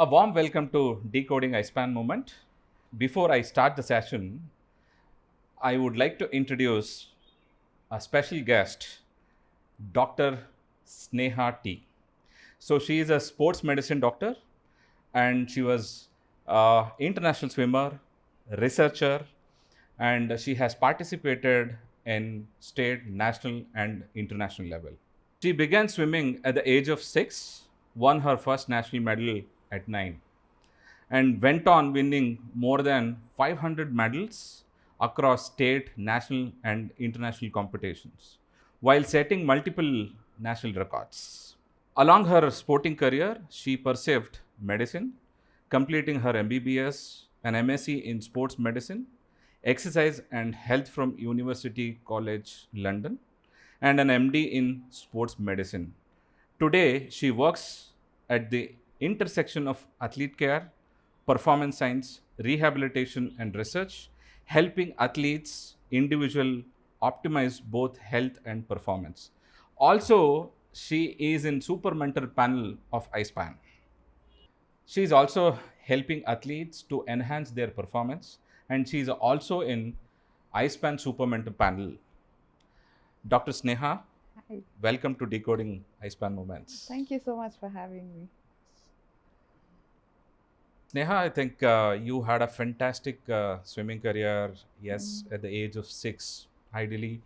A warm welcome to Decoding iSPAN moment. Before I start the session, I would like to introduce a special guest, Dr. Sneha T. So she is a sports medicine doctor and she was an international swimmer, researcher, and she has participated in state, national, and international level. She began swimming at the age of 6, won her first national medal at 9, and went on winning more than 500 medals across state, national, and international competitions, while setting multiple national records. Along her sporting career, she pursued medicine, completing her MBBS and MSc in sports medicine, exercise and health from University College London, and an MD in sports medicine. Today, she works at the intersection of athlete care, performance science, rehabilitation, and research, helping athletes, individual optimize both health and performance. Also, she is in super mentor panel of iSPAN. She is also helping athletes to enhance their performance, and she is also in iSPAN super mentor panel. Dr. Sneha, Hi. welcome to Decoding iSPAN Moments. Thank you so much for having me. Sneha, I think you had a fantastic swimming career, yes, at the age of 6. Ideally,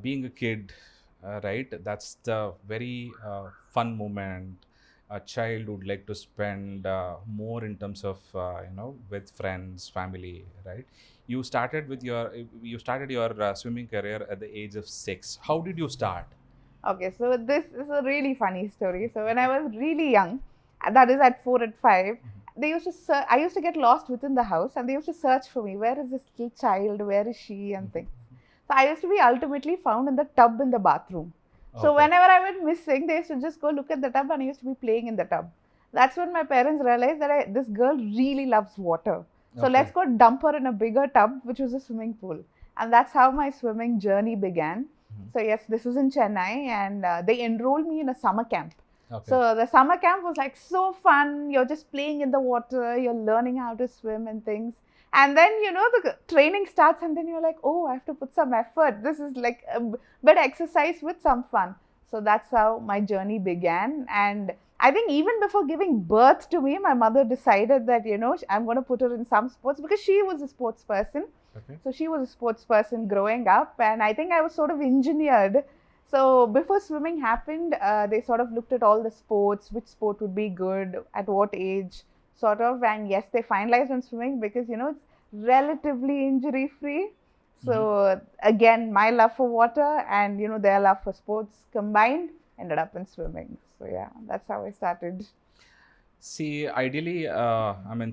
being a kid, right, that's the very fun moment a child would like to spend more in terms of, with friends, family, right? You started your swimming career at the age of 6. How did you start? Okay, so this is a really funny story. So when I was really young, that is at 4 and 5, they used to I used to get lost within the house, and they used to search for me. Where is this little child? Where is she? And things. So I used to be ultimately found in the tub in the bathroom. So Okay. whenever I went missing, they used to just go look at the tub, and I used to be playing in the tub. That's when my parents realized that this girl really loves water. So let's go dump her in a bigger tub, which was a swimming pool. And that's how my swimming journey began. So yes, this was in Chennai, and they enrolled me in a summer camp. Okay. So the summer camp was like so fun. You're just playing in the water, you're learning how to swim and things. And then, the training starts, and then you're like, oh, I have to put some effort. This is like a bit exercise with some fun. So that's how my journey began. And I think even before giving birth to me, my mother decided that, I'm going to put her in some sports because she was a sports person. Okay. So she was a sports person growing up, and I think I was sort of engineered. So before swimming happened, they sort of looked at all the sports, which sport would be good, at what age, sort of. And yes, they finalized on swimming because, it's relatively injury free. So again, my love for water and, their love for sports combined ended up in swimming. So yeah, that's how I started. See, ideally,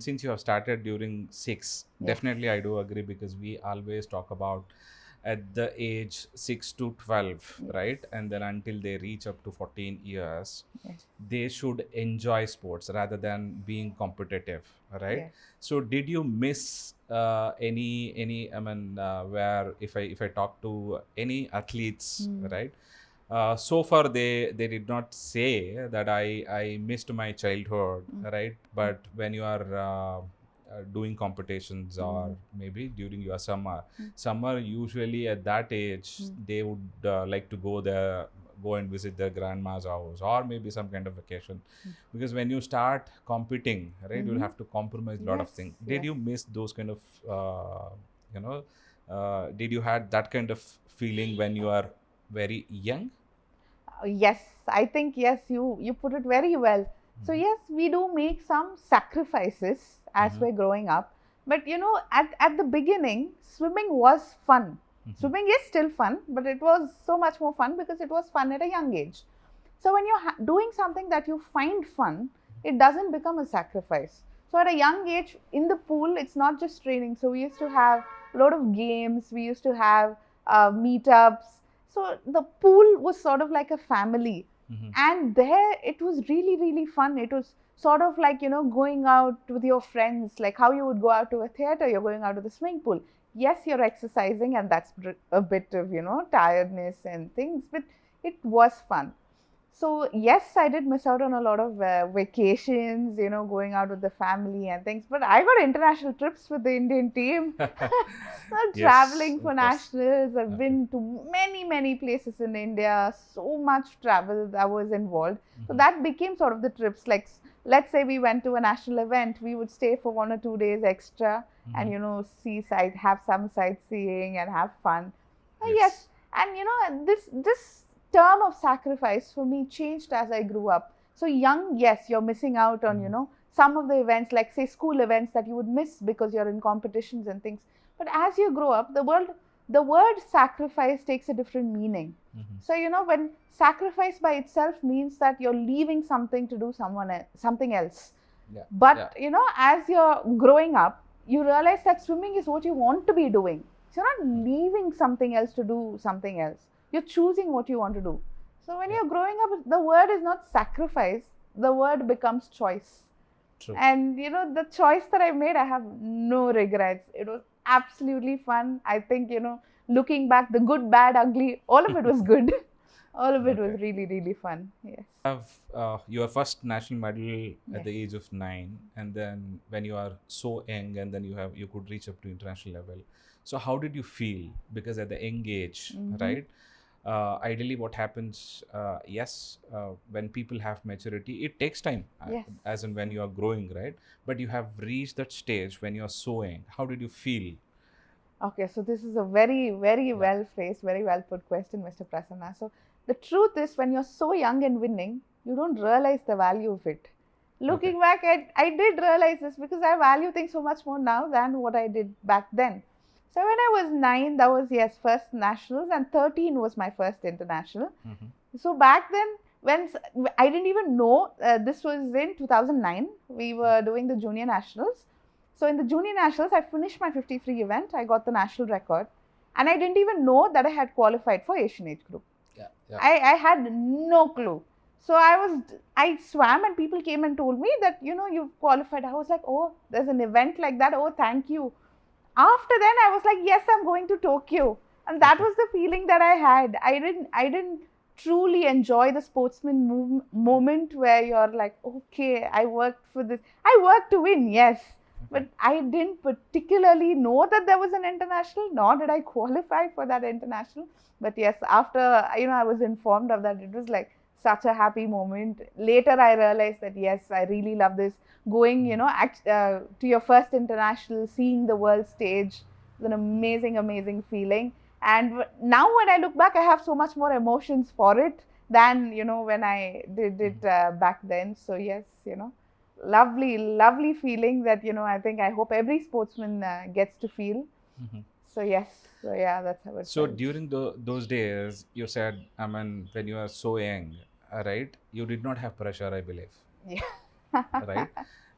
since you have started during 6, Yes. definitely I do agree because we always talk about at the age 6 to 12, Yes. right? And then until they reach up to 14 years, Yes. they should enjoy sports rather than being competitive, right? Yes. So, did you miss where if I talk to any athletes, right? So far they did not say that I missed my childhood, right? But when you are doing competitions or maybe during your summer usually at that age they would like to go and visit their grandma's house or maybe some kind of vacation, because when you start competing, right, you'll have to compromise a lot of Yes, things. Did you miss those kind of you know did you had that kind of feeling when you are very young? Yes, I think yes, you put it very well. So yes, we do make some sacrifices as we're growing up, but at the beginning, swimming was fun. Swimming is still fun, but it was so much more fun because it was fun at a young age. So when you're doing something that you find fun, it doesn't become a sacrifice. So at a young age in the pool, it's not just training. So we used to have a lot of games. We used to have meetups. So the pool was sort of like a family. And there it was really, really fun. It was sort of like, going out with your friends, like how you would go out to a theater, you're going out to the swimming pool. Yes, you're exercising, and that's a bit of, tiredness and things, but it was fun. So yes, I did miss out on a lot of vacations, going out with the family and things. But I got international trips with the Indian team. So Yes, traveling for of course. nationals, I've Okay. been to many, many places in India. So much travel that was involved. So Mhm. that became sort of the trips. Like, let's say we went to a national event, we would stay for 1 or 2 days extra, and Mhm. have some sightseeing and have fun. Yes, Yes. and this term of sacrifice for me changed as I grew up. So young, yes, you're missing out on Mhm. some of the events, like say school events that you would miss because you're in competitions and things. But as you grow up, the word sacrifice takes a different meaning. Mhm. So when sacrifice by itself means that you're leaving something to do something else. Yeah. Yeah. But as you're growing up, you realize that swimming is what you want to be doing. So you're not leaving something else to do something else. You're choosing what you want to do. So when Yeah. you're growing up, the word is not sacrifice, the word becomes choice. True. And the choice that I made, I have no regrets. It was absolutely fun. I think, looking back, the good, bad, ugly, all of it was good. All of it Okay. was really, really fun. Yes. Have your first national medal at Yes. the age of 9, and then when you are so young, and then you could reach up to international level. So how did you feel? Because at the young age, Mm-hmm. right? Ideally, what happens? Yes, when people have maturity, it takes time, Yes. as in when you are growing, right? But you have reached that stage when you are so young. How did you feel? Okay, so this is a very, very Yeah. well phrased, very well put question, Mr. Prasanna. So the truth is, when you're so young and winning, you don't realize the value of it. Okay. Looking back, I did realize this because I value things so much more now than what I did back then. So when I was 9, that was, yes, first nationals, and 13 was my first international. Mm-hmm. So back then, I didn't even know, this was in 2009, we were doing the junior nationals. So in the junior nationals, I finished my 50 free event. I got the national record, and I didn't even know that I had qualified for Asian age group. Yeah. Yeah. I had no clue. So I swam, and people came and told me that you've qualified. I was like, oh, there's an event like that. Oh, thank you. After then, I was like, yes, I'm going to Tokyo, and that Okay. was the feeling that I had. I didn't truly enjoy the sportsman moment where you're like, okay, I worked for this. I worked to win, yes, Okay. but I didn't particularly know that there was an international, nor did I qualify for that international. But yes, after I was informed of that, it was like such a happy moment. Later, I realized that yes, I really love this. Going, to your first international, seeing the world stage, is an amazing, amazing feeling. And now when I look back, I have so much more emotions for it than when I did it Mhm. back then. So yes, lovely, lovely feeling that I think I hope every sportsman gets to feel. Mhm. So yes, so yeah, that's how it So felt. during those days, you said, I mean, when you are so young, right? You did not have pressure, I believe, Yeah. right?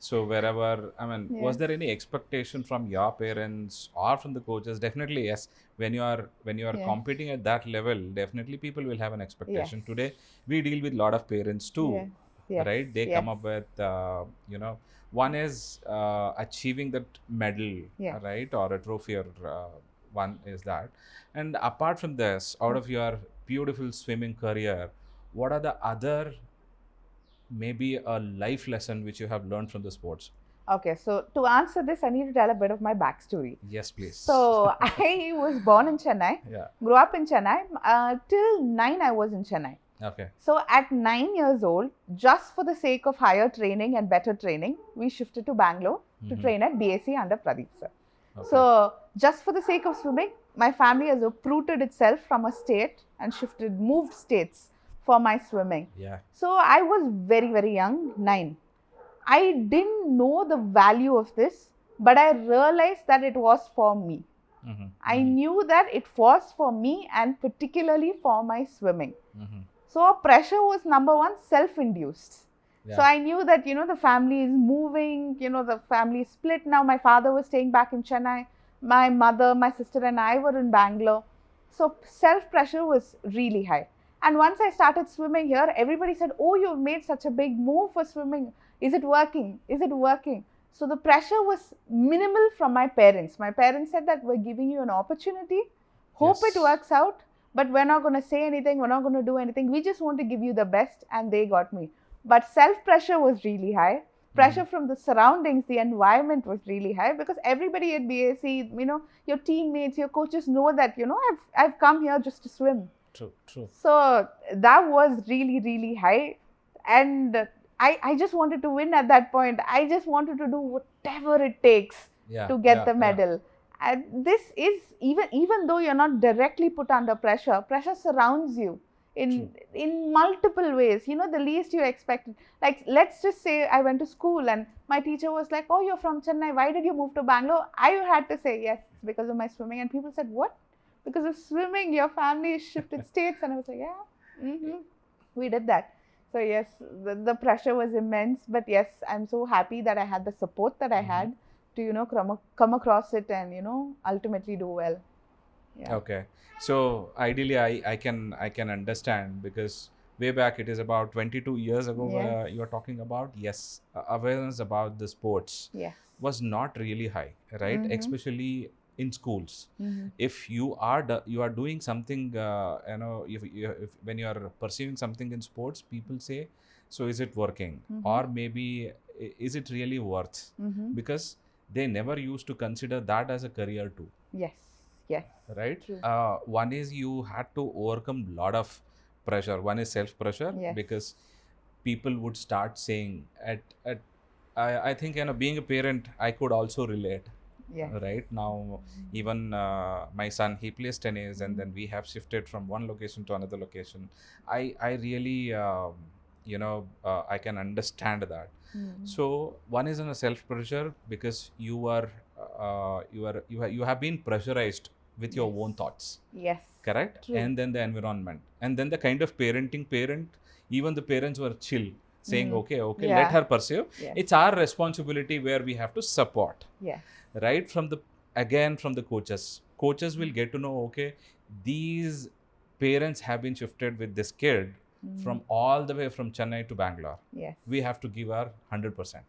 So wherever, I mean, was Yes. there any expectation from your parents or from the coaches? Definitely, yes. When you are Yes. competing at that level, definitely people will have an Yes. expectation. Today, we deal with a lot of parents too, Yes. Yes. right? They Yes. come up with, one is achieving that medal, Yes. right, or a trophy, or one is that. And apart from this, out of your beautiful swimming career, what are the other, maybe a life lesson which you have learned from the sports? Okay, so to answer this, I need to tell a bit of my backstory. Yes, please. So I was born in Chennai, Yeah. grew up in Chennai. Till 9, I was in Chennai. Okay. So at 9 years old, just for the sake of higher training and better training, we shifted to Bangalore to Mhm. train at BSc under Pradeep sir. Okay. So just for the sake of swimming, my family has uprooted itself from a state and moved states for my swimming. Yeah. So I was very, very young, 9. I didn't know the value of this, but I realized that it was for me. Mm-hmm. I knew that it was for me, and particularly for my swimming. Mm-hmm. So pressure was number one, self-induced. Yeah. So I knew that, the family is moving, the family is split now. My father was staying back in Chennai. My mother, my sister and I were in Bangalore. So self-pressure was really high. And once I started swimming here, everybody said, oh, you've made such a big move for swimming. Is it working? Is it working? So the pressure was minimal from my parents. My parents said that we're giving you an opportunity. Hope it Yes. works out. but we're not going to say anything, we're not going to do anything. We just want to give you the best, and they got me. But self-pressure was really high. Pressure from the surroundings, the environment was really high, because everybody at BAC, your teammates, your coaches know that, I've come here just to swim. True. So that was really, really high. And I just wanted to win at that point. I just wanted to do whatever it takes to get the medal. And this is, even though you're not directly put under pressure, pressure surrounds you in multiple ways. The least you expected. Like, let's just say I went to school and my teacher was like, oh, you're from Chennai, why did you move to Bangalore? I had to say, yes, it's because of my swimming. And people said, what? Because of swimming, your family shifted states? And I was like, yeah, we did that. So yes, the pressure was immense. But yes, I'm so happy that I had the support that I had to, come across it and, ultimately do well. Yeah. Okay. So ideally, I can understand, because way back, it is about 22 years ago, you are talking about. Yes, awareness about the sports was not really high, right? Especially in schools. If you are doing something, if when you are pursuing something in sports, people say, so is it working, or maybe is it really worth? Because they never used to consider that as a career too. Yes. Right. One is you had to overcome a lot of pressure. One is self pressure, because people would start saying I think, being a parent, I could also relate. Right now, even my son, he plays tennis, and then we have shifted from one location to another location. I really I can understand that. So one is in a self pressure, because you have been pressurized with your own thoughts. Yes. Correct. True. And then the environment, and then the kind of parent, even the parents were chill, saying, okay, let her pursue. It's our responsibility where we have to support. Right. From the coaches will get to know, okay, these parents have been shifted with this kid from all the way from Chennai to Bangalore. We have to give our 100%.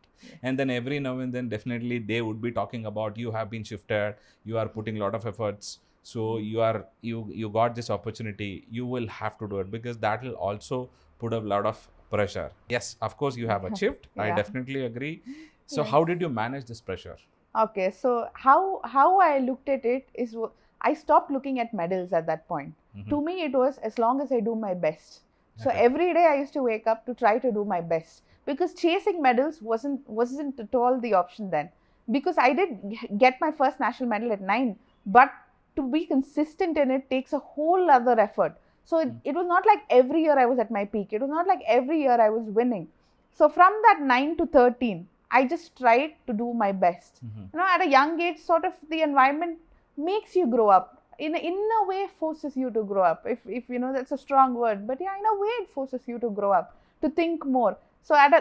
And then every now and then, definitely they would be talking about, you have been shifted, you are putting a lot of efforts, so you got this opportunity, you will have to do it, because that will also put a lot of pressure. Yes, of course you have achieved. I definitely agree. So how did you manage this pressure? Okay, so how I looked at it is, I stopped looking at medals at that point. To me, it was, as long as I do my best. So every day I used to wake up to try to do my best, because chasing medals wasn't at all the option then. Because I did get my first national medal at 9, but to be consistent in it takes a whole other effort. So it was not like every year I was at my peak. It was not like every year I was winning. So from that 9 to 13, I just tried to do my best. At a young age, sort of the environment makes you grow up. In a way, forces you to grow up. If that's a strong word, but yeah, in a way, it forces you to grow up, to think more. So as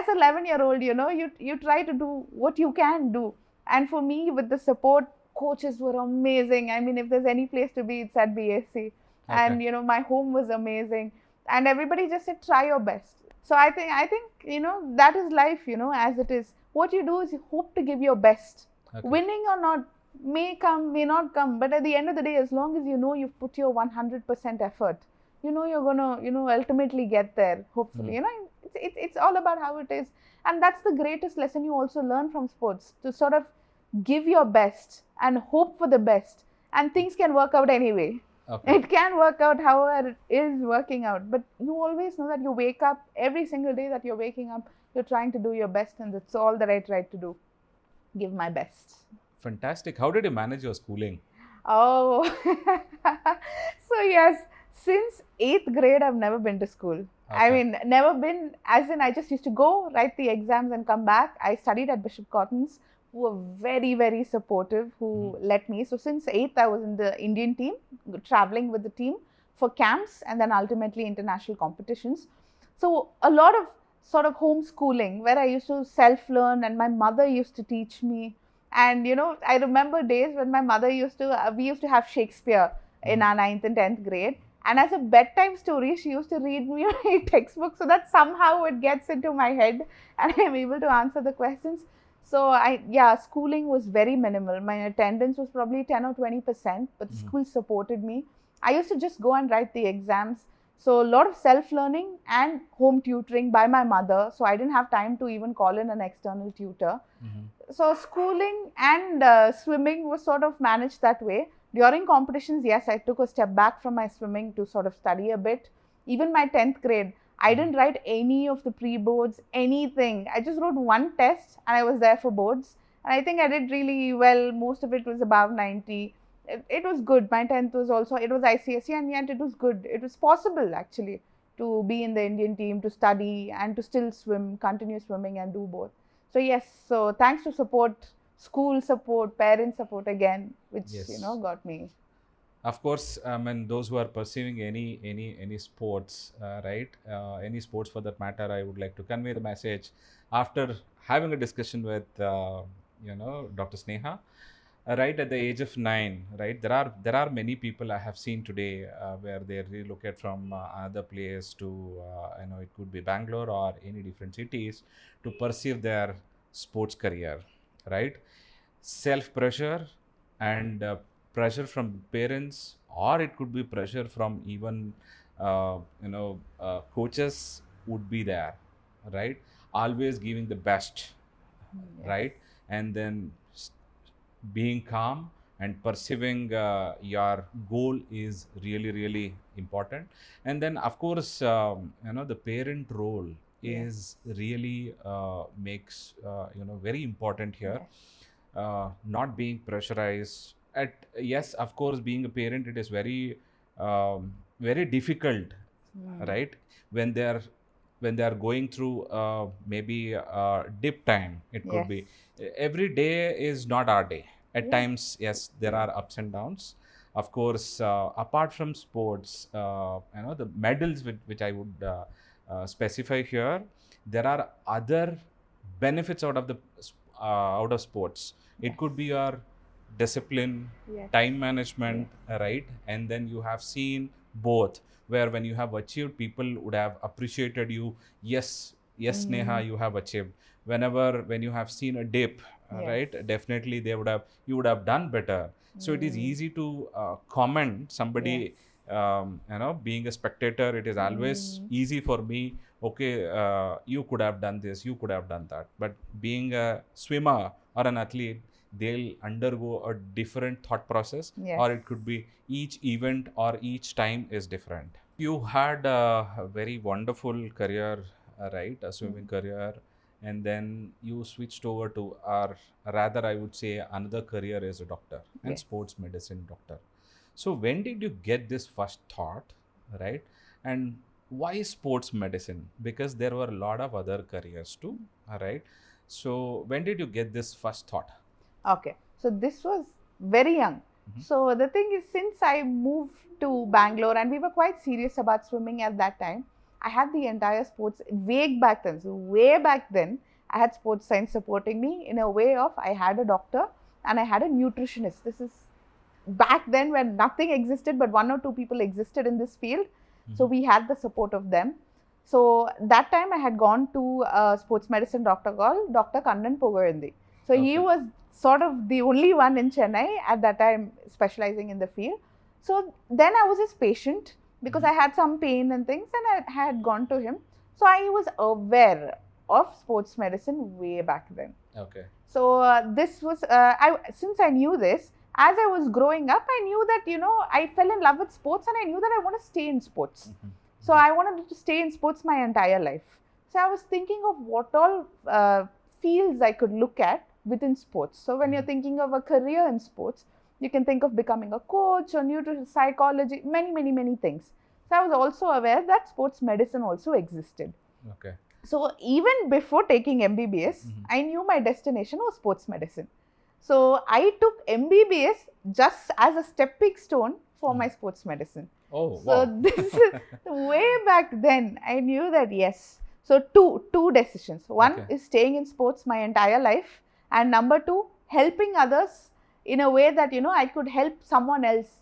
an 11-year-old, you try to do what you can do. And for me, with the support, coaches were amazing. I mean, if there's any place to be, it's at BSc. And my home was amazing, and everybody just said, try your best. So I think that is life, as it is. What you do is you hope to give your best. Winning or not, may come, may not come, but at the end of the day, as long as you've put your 100% effort, you're gonna ultimately get there, hopefully. It's all about how it is. And that's the greatest lesson you also learn from sports, to sort of give your best and hope for the best, and things can work out anyway. It can work out however it is working out, but you always know that you wake up every single day, that you're waking up, you're trying to do your best, and that's all that I tried to do. Give my best. Fantastic. How did you manage your schooling? Oh, so yes, since 8th grade, I've never been to school. I mean, never been, as in I just used to go, write the exams and come back. I studied at Bishop Cotton's, who were very, very supportive, who let me. So since 8th, I was in the Indian team, traveling with the team for camps and then ultimately international competitions. So a lot of sort of homeschooling, where I used to self-learn, and my mother used to teach me. And I remember days when my mother we used to have Shakespeare in our 9th and 10th grade. And as a bedtime story, she used to read me a textbook, so that somehow it gets into my head and I'm able to answer the questions. So schooling was very minimal. My attendance was probably 10 or 20%, but the school supported me. I used to just go and write the exams. So a lot of self-learning and home tutoring by my mother. So I didn't have time to even call in an external tutor. So schooling and swimming was sort of managed that way. During competitions, yes, I took a step back from my swimming to sort of study a bit. Even my 10th grade, I didn't write any of the pre-boards, anything. I just wrote one test and I was there for boards. And I think I did really well. Most of it was above 90. It was good. My 10th was also, it was ICSE, and yet it was good. It was possible actually to be in the Indian team, to study and to still swim, continue swimming and do both. So yes, so thanks to support, school support, parent support again, which Yes. got me. Of course, and those who are pursuing any sports, right? Any sports for that matter, I would like to convey the message after having a discussion with Dr. Sneha. Right at the age of 9, right? There are many people I have seen today where they relocate from other place to it could be Bangalore or any different cities to pursue their sports career, right? Self pressure and pressure from parents, or it could be pressure from even coaches would be there, right? Always giving the best, Yes. right? And then being calm and perceiving your goal is really really important. And then of course the parent role Yes. is really makes very important here. Yes. Not being pressurized at, yes, of course, being a parent, it is very difficult, right? when they're when they are going through maybe dip time, it could Yes. be. Every day is not our day. At Yeah. times, yes, there are ups and downs. Of course, apart from sports, the medals which I would specify here, there are other benefits out of out of sports. It Yes. could be your discipline, Yes. time management, right? And then you have seen both, where when you have achieved, people would have appreciated you. Yes, yes, Sneha, you have achieved. When you have seen a dip, Yes. right? Definitely, you would have done better. So it is easy to comment somebody. Yes. Being a spectator, it is always easy for me. Okay, you could have done this, you could have done that. But being a swimmer or an athlete, they'll undergo a different thought process, Yes. or it could be each event or each time is different. You had a very wonderful career, right? A swimming career, and then you switched over to, or rather, I would say, another career as a doctor and Yes. sports medicine doctor. So, when did you get this first thought, right? And why sports medicine? Because there were a lot of other careers too, right? So, when did you get this first thought? Okay. So this was very young. So the thing is, since I moved to Bangalore and we were quite serious about swimming at that time, I had the entire sports way back then. So way back then, I had sports science supporting me in a way of I had a doctor and I had a nutritionist. This is back then when nothing existed, but one or two people existed in this field. So we had the support of them. So that time I had gone to a sports medicine doctor called Dr. Kannan Pogarindi. So he was sort of the only one in Chennai at that time specializing in the field. So then I was his patient because I had some pain and things, and I had gone to him. So I was aware of sports medicine way back then. Okay. So this was, since I knew this, as I was growing up, I knew that, I fell in love with sports and I knew that I want to stay in sports. So I wanted to stay in sports my entire life. So I was thinking of what all fields I could look at within sports. So when you're thinking of a career in sports, you can think of becoming a coach or nutrition, psychology, many things. So I was also aware that sports medicine also existed. Okay. So even before taking MBBS, I knew my destination was sports medicine. So I took MBBS just as a stepping stone for my sports medicine. Oh, So wow. this is way back then. I knew that yes. So two decisions. One Okay. is staying in sports my entire life, and number two, helping others in a way that I could help someone else.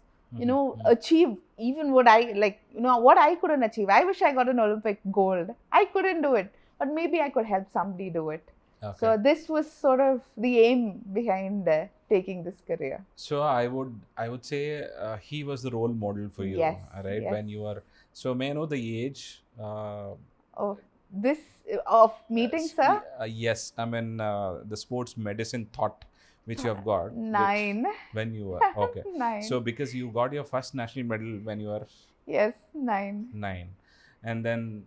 Achieve even what I like. What I couldn't achieve. I wish I got an Olympic gold. I couldn't do it, but maybe I could help somebody do it. Okay. So this was sort of the aim behind taking this career. So I would say he was the role model for you, Yes, right? yes. When you were, so may I know the age? Of this of meeting, sir. Yes, I mean the sports medicine thought which you have got, which 9. when you were okay. 9. So because you got your first national medal when you were Yes, 9. 9, and then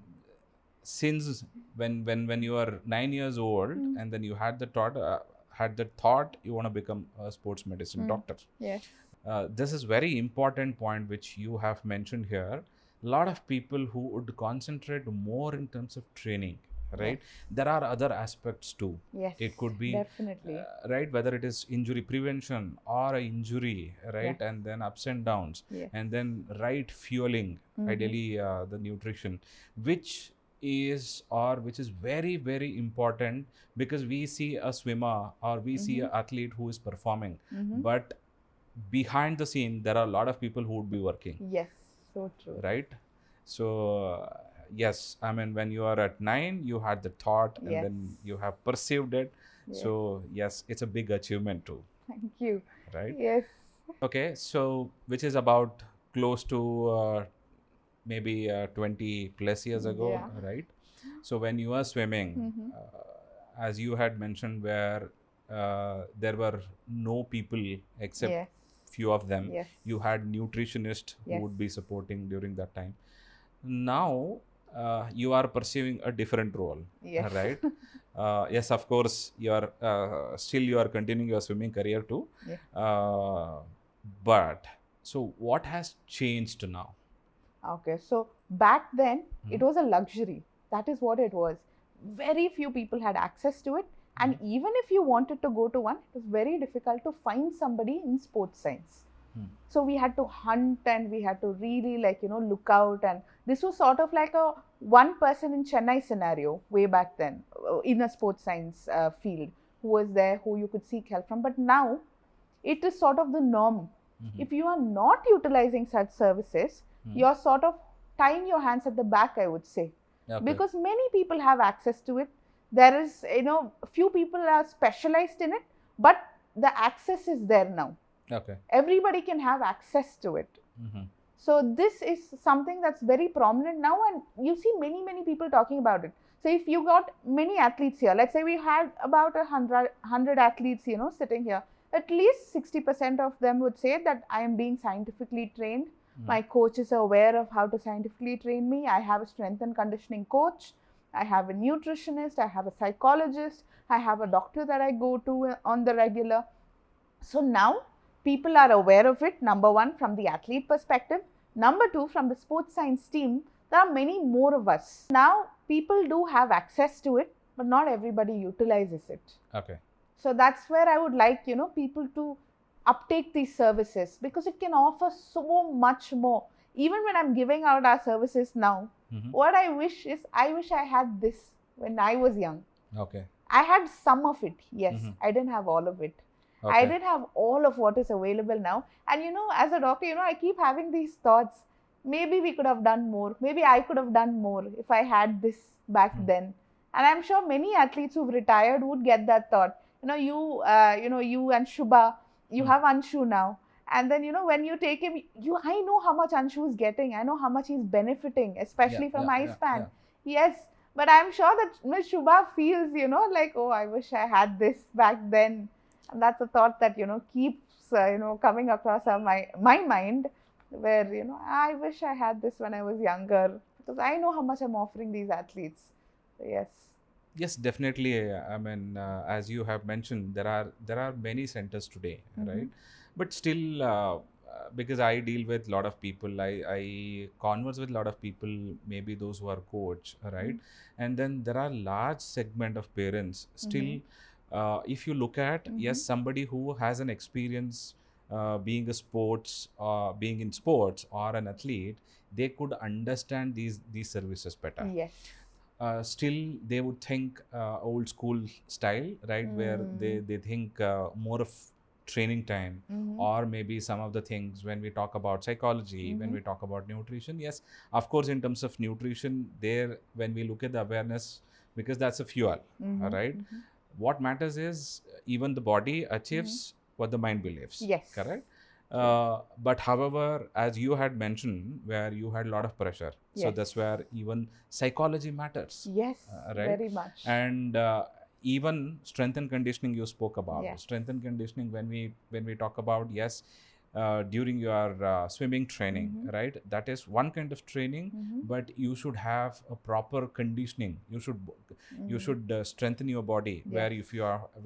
since when you were 9 years old, Mm. and then you had the thought you want to become a sports medicine doctor. Yes. This is very important point which you have mentioned here. A lot of people who would concentrate more in terms of training, right? Yes. There are other aspects too. Yes. It could be Definitely. right, whether it is injury prevention or a injury, right? Yeah. And then ups and downs, Yes. and then right fueling, ideally the nutrition, which which is very very important, because we see a swimmer or we see an athlete who is performing, but behind the scene there are a lot of people who would be working, Yes. So true. right? So yes, I mean when you are at 9 you had the thought, and Yes. then you have perceived it. Yes. So yes, it's a big achievement too, Thank you. right? Yes. Okay, so which is about close to maybe 20 plus years ago, Yeah. right? So when you were swimming, as you had mentioned, where there were no people except Yes. few of them, Yes. you had nutritionists who Yes. would be supporting during that time. Now you are pursuing a different role, Yes. right? Yes, of course, you are continuing your swimming career too. Yeah. But so what has changed now? Okay, so back then it was a luxury. That is what it was. Very few people had access to it, and even if you wanted to go to one, it was very difficult to find somebody in sports science. So we had to hunt, and we had to really look out, and this was sort of like a one person in Chennai scenario way back then in a sports science field, who was there, who you could seek help from. But now it is sort of the norm. If you are not utilizing such services, you're sort of tying your hands at the back, I would say. Okay. Because many people have access to it. There is, few people are specialized in it, but the access is there now. Okay. Everybody can have access to it. So this is something that's very prominent now, and you see many people talking about it. So if you got many athletes here, let's say we had about 100 athletes, sitting here, at least 60% of them would say that I am being scientifically trained. My coaches are aware of how to scientifically train me. I have a strength and conditioning coach. I have a nutritionist. I have a psychologist. I have a doctor that I go to on the regular. So now people are aware of it, number one, from the athlete perspective. Number two, from the sports science team, there are many more of us. Now people do have access to it, but not everybody utilizes it. Okay. So that's where I would like, people to uptake these services, because it can offer so much more. Even when I'm giving out our services now, what I wish I had this when I was young. Okay. I had some of it, yes. I didn't have all of it. Okay. I didn't have all of what is available now. And as a doctor, I keep having these thoughts. Maybe we could have done more. Maybe I could have done more if I had this back then. And I'm sure many athletes who've retired would get that thought. You and Shubha, you have Anshu now. And then, when you take him, I know how much Anshu is getting. I know how much he's benefiting, especially from iSPAN. Yes. But I'm sure that Ms. Shubha feels, like, oh, I wish I had this back then. And that's a thought that, keeps, coming across my mind, where, I wish I had this when I was younger, because I know how much I'm offering these athletes. So, yes. Yes, definitely. I mean, as you have mentioned, there are many centers today, right? But still, because I deal with a lot of people, I converse with a lot of people, maybe those who are coach, right? And then there are large segment of parents still. If you look at, yes, somebody who has an experience being in sports or an athlete, they could understand these services better. Yes. Still they would think old school style, right? Where they think more of training time, or maybe some of the things when we talk about psychology, when we talk about nutrition. Yes, of course, in terms of nutrition, there when we look at the awareness, because that's a fuel, right? what matters is even the body achieves what the mind believes. Yes. Correct. True. But however, as you had mentioned, where you had a lot of pressure, so Yes. that's where even psychology matters. Yes, Right. very much. And even strength and conditioning you spoke about. Yeah. Strength and conditioning, when we talk about, yes, during your swimming training, right, that is one kind of training, but you should have a proper conditioning. You should strengthen your body, where Yes.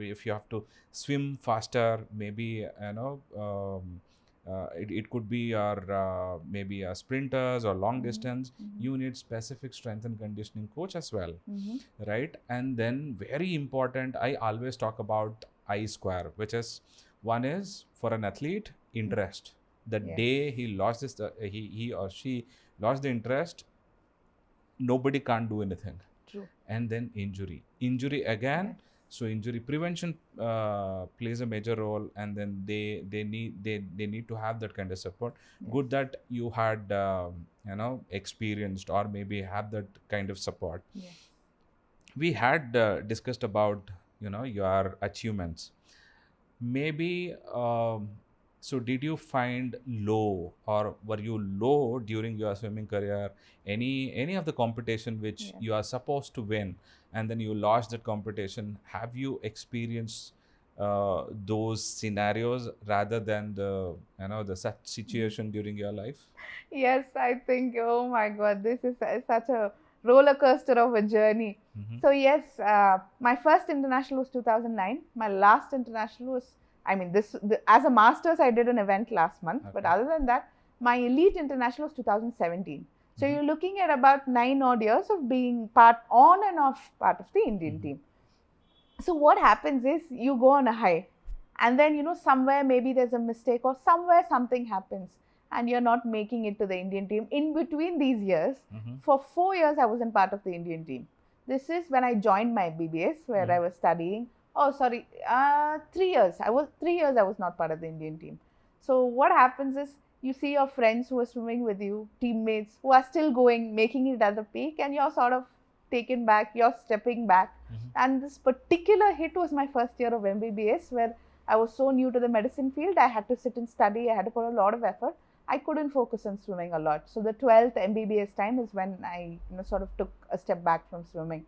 if you have to swim faster, maybe it could be your maybe a sprinters or long distance, you need specific strength and conditioning coach as well, right? And then very important, I always talk about I square, which is one is for an athlete interest. The Yes. day he lost this, he or she lost the interest, nobody can't do anything. True. And then injury again. Yes. So injury prevention plays a major role, and then they need to have that kind of support. Yes. Good that you had experienced or maybe have that kind of support. Yes. We had discussed about your achievements. Maybe so did you find low, or were you low during your swimming career? Any of the competition which Yes. you are supposed to win, and then you lost that competition? Have you experienced those scenarios rather than the such situation during your life? Yes, I think, oh my God, this is such a roller coaster of a journey. So yes, my first international was 2009. My last international was, as a master's, I did an event last month. But Okay. other than that, my elite international was 2017. So you're looking at about 9 odd years of being on and off part of the Indian team. So what happens is you go on a high, and then somewhere maybe there's a mistake, or somewhere something happens and you're not making it to the Indian team. In between these years, for 4 years I wasn't part of the Indian team. This is when I joined my BBS, where I was studying. Oh, sorry, 3 years. 3 years I was not part of the Indian team. So what happens is you see your friends who are swimming with you, teammates who are still going, making it at the peak, and you're sort of taken back, you're stepping back. And this particular hit was my first year of MBBS, where I was so new to the medicine field. I had to sit and study. I had to put a lot of effort. I couldn't focus on swimming a lot. So the 12th MBBS time is when I sort of took a step back from swimming.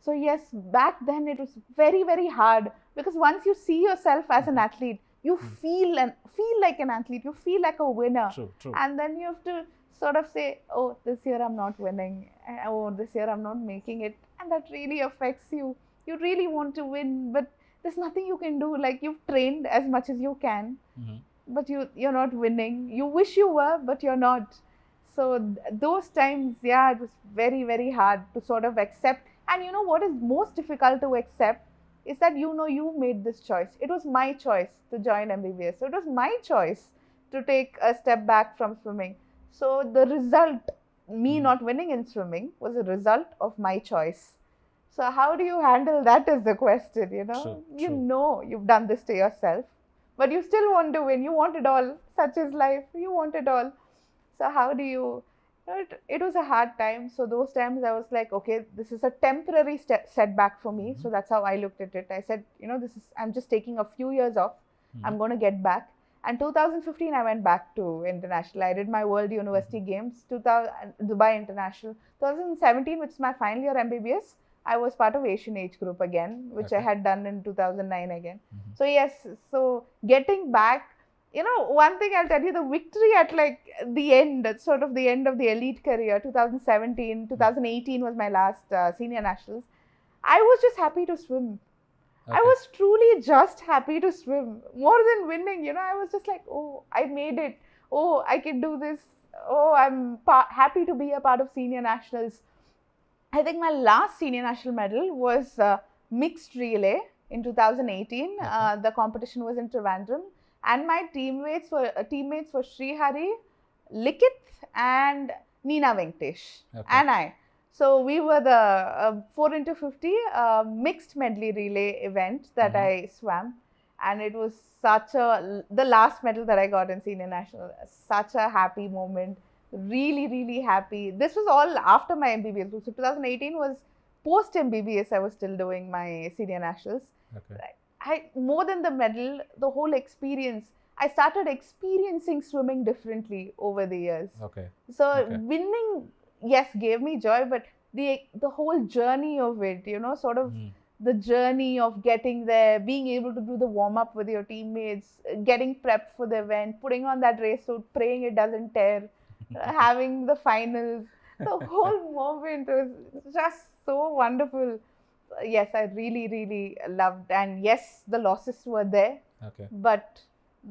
So yes, back then it was very, very hard, because once you see yourself as an athlete, you feel like an athlete. You feel like a winner. True. And then you have to sort of say, oh, this year I'm not winning. Oh, this year I'm not making it. And that really affects you. You really want to win, but there's nothing you can do. Like, you've trained as much as you can, but you're not winning. You wish you were, but you're not. So those times, yeah, it was very, very hard to sort of accept. And you know what is most difficult to accept is that you made this choice. It was my choice to join MBBS. So it was my choice to take a step back from swimming. So the result, me not winning in swimming, was a result of my choice. So how do you handle that is the question, True. You've done this to yourself, but you still want to win. You want it all. Such is life. You want it all. So how do you, it was a hard time. So those times I was like, okay, this is a temporary setback for me. So that's how I looked at it. I said, I'm just taking a few years off. I'm going to get back. And 2015, I went back to international. I did my World University Games, Dubai International. 2017, which is my final year MBBS, I was part of Asian age group again, which I had done in 2009 again. So yes, so getting back, one thing I'll tell you, the victory at like the end, sort of the end of the elite career, 2017, 2018 was my last senior nationals. I was just happy to swim. Okay. I was truly just happy to swim, more than winning. I was just like, oh, I made it. Oh, I can do this. Oh, I'm happy to be a part of senior nationals. I think my last senior national medal was mixed relay in 2018. The competition was in Trivandrum, and my teammates were Srihari, Likith, and Neena Venkatesh, and I. So we were the 4x50 mixed medley relay event that I swam, and it was the last medal that I got in senior national. Such a happy moment. Really, really happy. This was all after my MBBS. So 2018 was post MBBS, I was still doing my senior nationals. Okay. More than the medal, the whole experience, I started experiencing swimming differently over the years. Okay. So Okay. winning, yes, gave me joy, but the whole journey of it, sort of the journey of getting there, being able to do the warm up with your teammates, getting prepped for the event, putting on that race suit, praying it doesn't tear, having the finals, the whole moment was just so wonderful. Yes, I really, really loved, and yes, the losses were there, Okay. but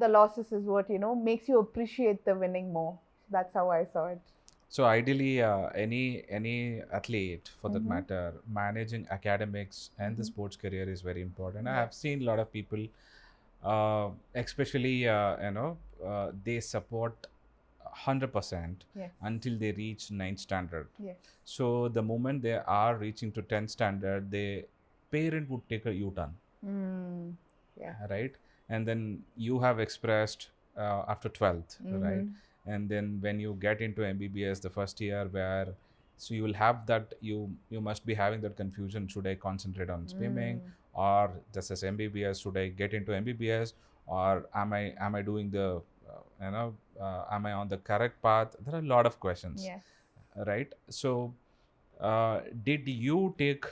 the losses is what makes you appreciate the winning more. That's how I saw it. So ideally, any athlete, for that matter, managing academics and the sports career is very important. I have seen a lot of people, especially they support 100% Yes. until they reach 9th standard. Yes. So the moment they are reaching to 10th standard, the parent would take a U-turn, Yeah. right? And then you have expressed after 12th, right? And then when you get into MBBS, the first year where, so you will have that, you must be having that confusion, should I concentrate on swimming, or just as MBBS, should I get into MBBS, or am I doing the am I on the correct path? There are a lot of questions. Yes. Right? So did you take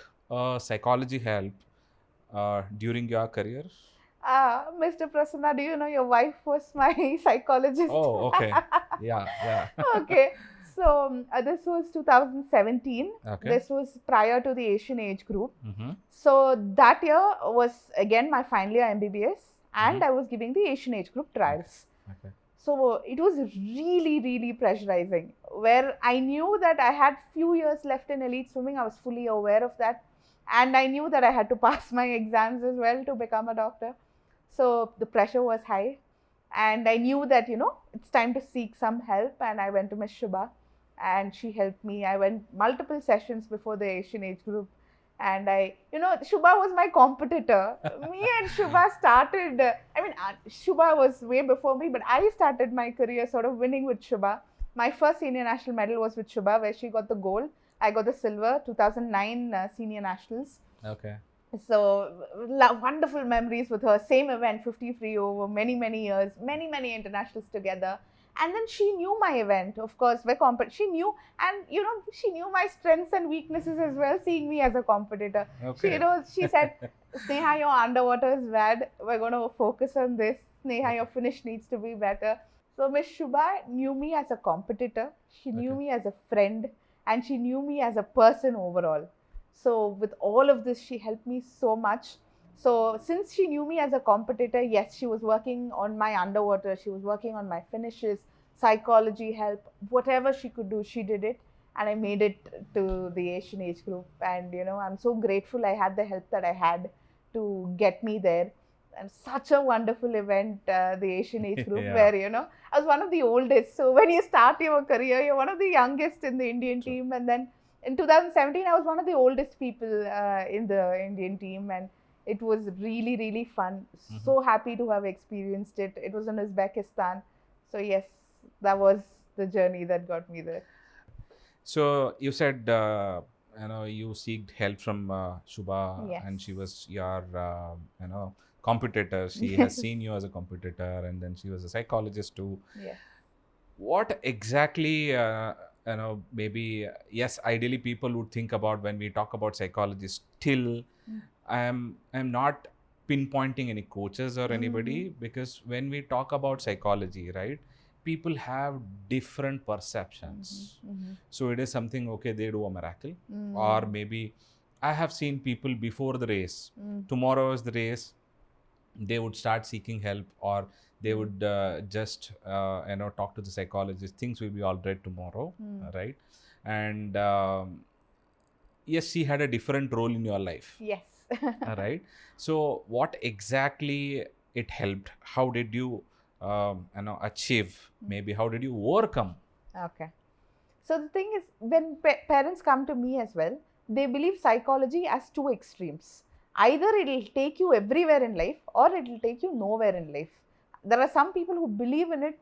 psychology help during your career? Mr. Prasanna, do you know your wife was my psychologist? Oh, okay. Yeah. Okay. So this was 2017. Okay. This was prior to the Asian age group. Mm-hmm. So that year was again my final year MBBS, and I was giving the Asian age group trials. Okay. So it was really, really pressurizing, where I knew that I had few years left in elite swimming. I was fully aware of that. And I knew that I had to pass my exams as well to become a doctor. So the pressure was high. And I knew that, it's time to seek some help. And I went to Miss Shubha, and she helped me. I went multiple sessions before the Asian age group. And Shubha was my competitor. Me and Shubha started, Shubha was way before me, but I started my career sort of winning with Shubha. My first senior national medal was with Shubha, where she got the gold. I got the silver, 2009 senior nationals. Okay. So wonderful memories with her. Same event, 50 free over many, many years, many internationals together. And then she knew my event, of course, she knew, and she knew my strengths and weaknesses as well, seeing me as a competitor. Okay. She said, Sneha, your underwater is bad. We're going to focus on this. Sneha, your finish needs to be better. So Miss Shubha knew me as a competitor. She knew me as a friend, and she knew me as a person overall. So with all of this, she helped me so much. So since she knew me as a competitor, yes, she was working on my underwater, she was working on my finishes, psychology help, whatever she could do, she did it. And I made it to the Asian age group. And, I'm so grateful I had the help that I had to get me there. And such a wonderful event, the Asian age group, where, I was one of the oldest. So when you start your career, you're one of the youngest in the Indian team. And then in 2017, I was one of the oldest people in the Indian team. And it was really, really fun. So happy to have experienced it. It was in Uzbekistan. So yes, that was the journey that got me there. So you said, you seeked help from Shubha, Yes. and she was your, competitor. She has seen you as a competitor, and then she was a psychologist too. Yes. What exactly, maybe, yes, ideally people would think about when we talk about psychology. Still, I'm not pinpointing any coaches or anybody, because when we talk about psychology, right, people have different perceptions. So it is something, okay, they do a miracle, or maybe I have seen people before the race, tomorrow is the race, they would start seeking help, or they would just talk to the psychologist, things will be all right tomorrow, right? And yes, she had a different role in your life. Yes. Right. So what exactly it helped? How did you achieve? Maybe how did you overcome? Okay. So the thing is, when parents come to me as well, they believe psychology as two extremes. Either it will take you everywhere in life, or it will take you nowhere in life. There are some people who believe in it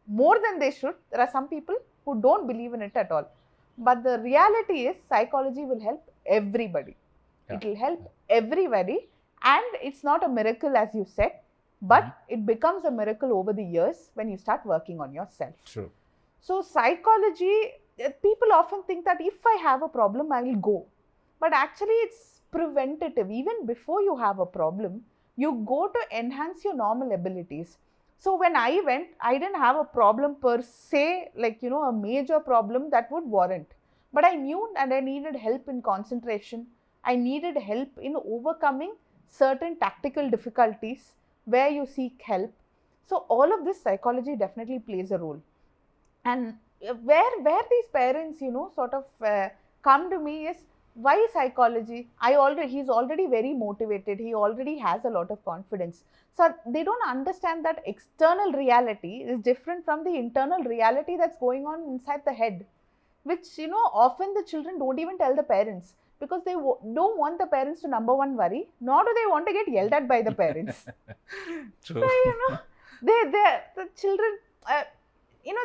more than they should. There are some people who don't believe in it at all. But the reality is, psychology will help everybody. Yeah. It will help everybody, and it's not a miracle as you said, but it becomes a miracle over the years when you start working on yourself. True. So psychology, people often think that if I have a problem, I will go. But actually, it's preventative. Even before you have a problem, you go to enhance your normal abilities. So when I went, I didn't have a problem per se, like, a major problem that would warrant. But I knew that I needed help in concentration. I needed help in overcoming certain tactical difficulties where you seek help. So all of this psychology definitely plays a role. And where these parents sort of come to me is, why psychology? He's already very motivated, he already has a lot of confidence. So they don't understand that external reality is different from the internal reality that's going on inside the head, which often the children don't even tell the parents, because they don't want the parents to, number one, worry, nor do they want to get yelled at by the parents. True. So the children,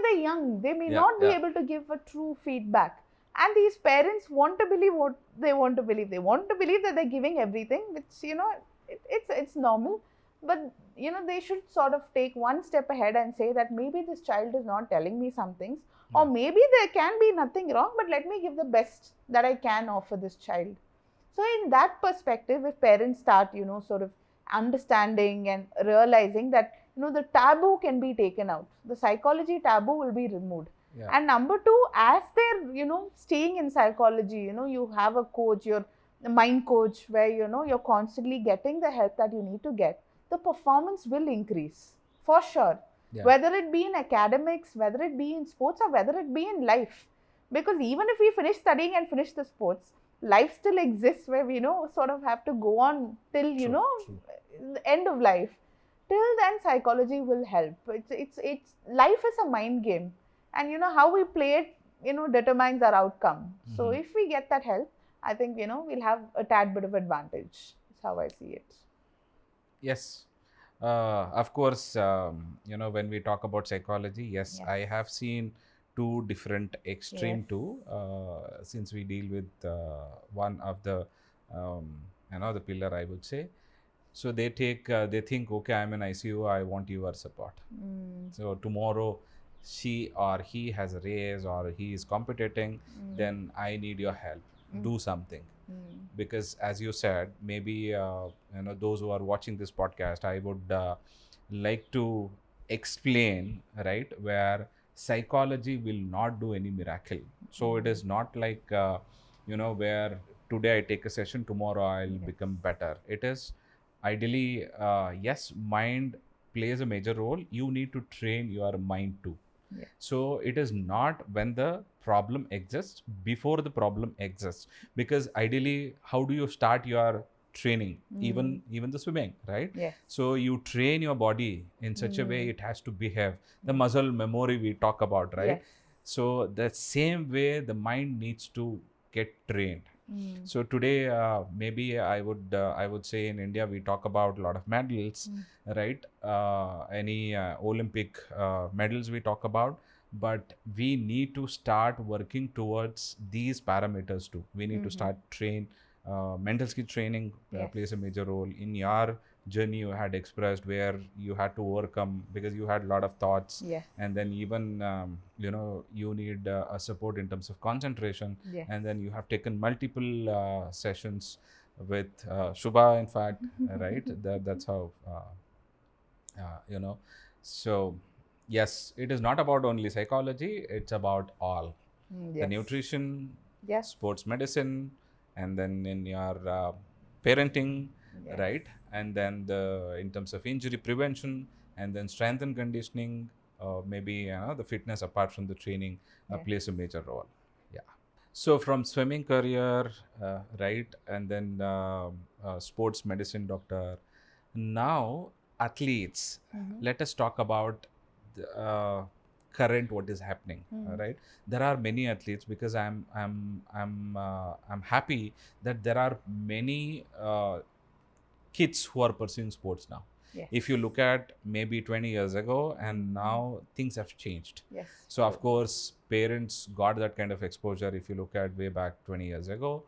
they're young, they may not be able to give a true feedback, and these parents want to believe what they want to believe. They want to believe that they're giving everything, which it's normal, but they should sort of take one step ahead and say that maybe this child is not telling me some things, or maybe there can be nothing wrong, but let me give the best that I can offer this child. So in that perspective, if parents start sort of understanding and realizing that the taboo can be taken out, the psychology taboo will be removed. And number two, as they're staying in psychology, you have a coach, your mind coach, where you're constantly getting the help that you need to get, the performance will increase for sure. Whether it be in academics, whether it be in sports, or whether it be in life. Because even if we finish studying and finish the sports, life still exists, where we sort of have to go on till the end of life. Till then, psychology will help. It's life is a mind game, and how we play it determines our outcome. So if we get that help, I think we'll have a tad bit of advantage. That's how I see it. Yes. Of course, when we talk about psychology, yes, I have seen two different extreme too, since we deal with one of the the pillar, I would say. So they think, okay, I'm in ICU, I want your support. So tomorrow she or he has a race, or he is competing, then I need your help. Do something. Because as you said, maybe those who are watching this podcast, I would like to explain, right, where psychology will not do any miracle. So it is not like where today I take a session, tomorrow I'll become better. It is ideally, yes, mind plays a major role. You need to train your mind too. So it is not when the problem exists, before the problem exists. Because ideally, how do you start your training? Even the swimming, right? So you train your body in such a way it has to behave. The muscle memory we talk about, right? So the same way the mind needs to get trained. So today, maybe I would say in India we talk about a lot of medals, right? Any Olympic medals we talk about, but we need to start working towards these parameters too. We need to start train. Mental skill training plays a major role. In your journey you had expressed, where you had to overcome because you had a lot of thoughts, and then even you need a support in terms of concentration, and then you have taken multiple sessions with Shubha, in fact, right? That's how so yes, it is not about only psychology, it's about all. The nutrition, sports medicine, and then in your parenting, right? And then in terms of injury prevention, and then strength and conditioning, maybe the fitness apart from the training plays a major role. So from swimming career, right, and then sports medicine doctor, now athletes. Let us talk about the, current what is happening, right? There are many athletes, because I'm happy that there are many kids who are pursuing sports now. If you look at maybe 20 years ago, and now things have changed. So of course parents got that kind of exposure if you look at way back 20 years ago.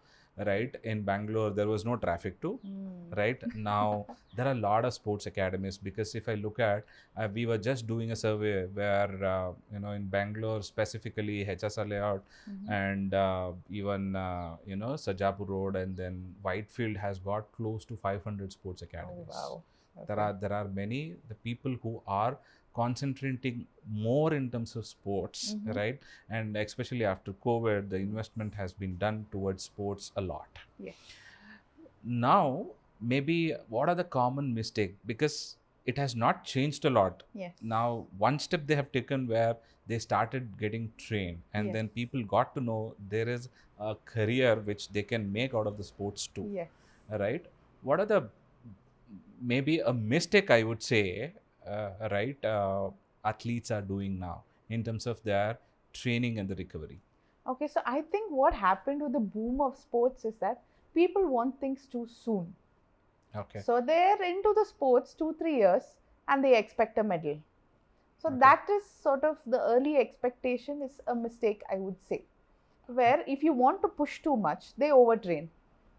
right? In Bangalore, there was no traffic too, right? Now, there are a lot of sports academies because if I look at, we were just doing a survey where, in Bangalore, specifically HSR layout and even, Sajapur Road and then Whitefield has got close to 500 sports academies. Oh, wow. There are many, the people who are concentrating more in terms of sports, right? And especially after COVID, the investment has been done towards sports a lot. Yes. Now, maybe what are the common mistake? Because it has not changed a lot. Yes. Now, one step they have taken where they started getting trained, and then people got to know there is a career which they can make out of the sports too. Yes. Right? What are the maybe a mistake I would say, right? Athletes are doing now in terms of their training and the recovery. Okay, so I think what happened with the boom of sports is that people want things too soon. Okay. So they're into the sports 2-3 years and they expect a medal. So Okay. that is sort of the early expectation is a mistake, I would say. Where if you want to push too much, they overtrain.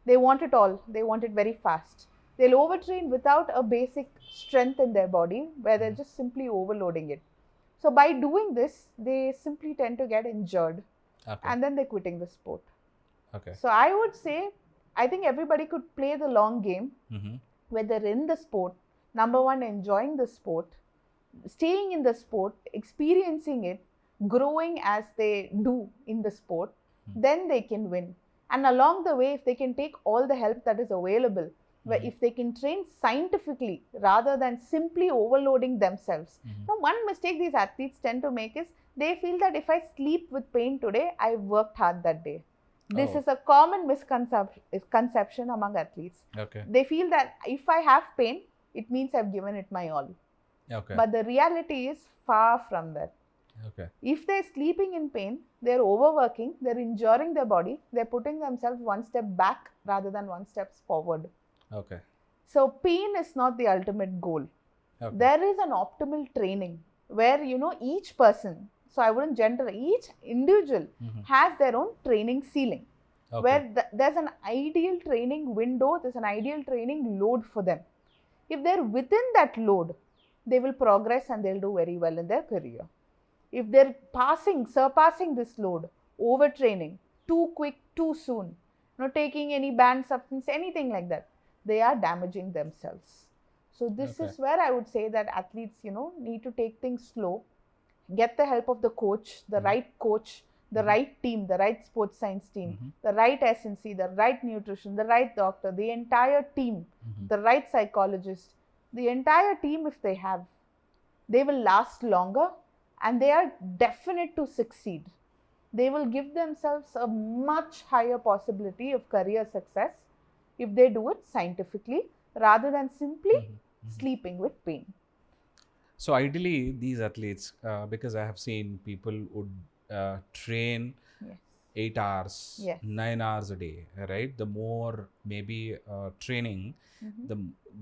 They want it all. They want it very fast. They'll overtrain without a basic strength in their body where they're just simply overloading it. So by doing this, they simply tend to get injured. Okay. And then they're quitting the sport. Okay. So I would say, I think everybody could play the long game, where they're in the sport, number one, enjoying the sport, staying in the sport, experiencing it, growing as they do in the sport, then they can win. And along the way, if they can take all the help that is available, where if they can train scientifically rather than simply overloading themselves. Now, one mistake these athletes tend to make is they feel that if I sleep with pain today, I worked hard that day. This is a common misconception among athletes. Okay. They feel that if I have pain, it means I've given it my all. Okay. But the reality is far from that. Okay. If they're sleeping in pain, they're overworking, they're injuring their body, they're putting themselves one step back rather than one step forward. Okay. So pain is not the ultimate goal. Okay. There is an optimal training where, each person, so I wouldn't gender, each individual has their own training ceiling. Okay. Where there's an ideal training window, there's an ideal training load for them. If they're within that load, they will progress and they'll do very well in their career. If they're surpassing this load, overtraining, too quick, too soon, taking any banned substance, anything like that, they are damaging themselves. So this is where I would say that athletes, need to take things slow, get the help of the coach, the right coach, the right team, the right sports science team, the right S&C, the right nutrition, the right doctor, the entire team, the right psychologist, the entire team if they have, they will last longer and they are definite to succeed. They will give themselves a much higher possibility of career success if they do it scientifically rather than simply sleeping with pain. So ideally, these athletes, because I have seen people would train 8 hours, 9 hours a day, right? The more maybe training, the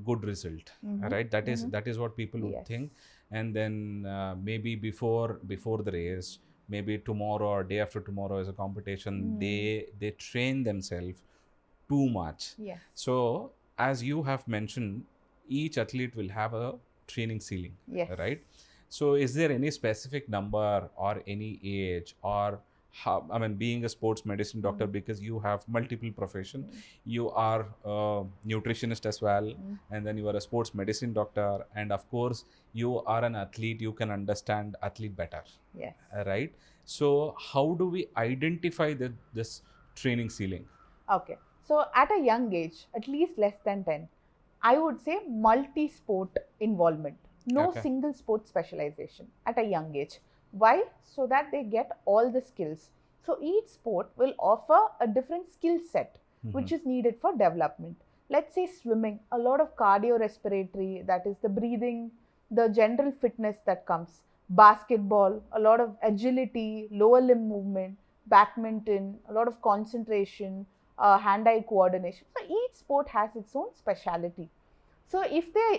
good result, right? That is what people would think. And then maybe before the race, maybe tomorrow or day after tomorrow is a competition, they train themselves too much. Yes. So as you have mentioned, each athlete will have a training ceiling, right? So is there any specific number or any age or how, I mean, being a sports medicine doctor, because you have multiple profession, you are a nutritionist as well, and then you are a sports medicine doctor, and of course you are an athlete, you can understand athlete better, right? So how do we identify this training ceiling? Okay, so at a young age, at least less than 10, I would say multi-sport involvement, no single sport specialization at a young age. Why? So that they get all the skills. So each sport will offer a different skill set which is needed for development. Let's say swimming, a lot of cardiorespiratory, that is the breathing, the general fitness that comes. Basketball, a lot of agility, lower limb movement. Badminton, a lot of concentration, hand-eye coordination. So each sport has its own speciality. So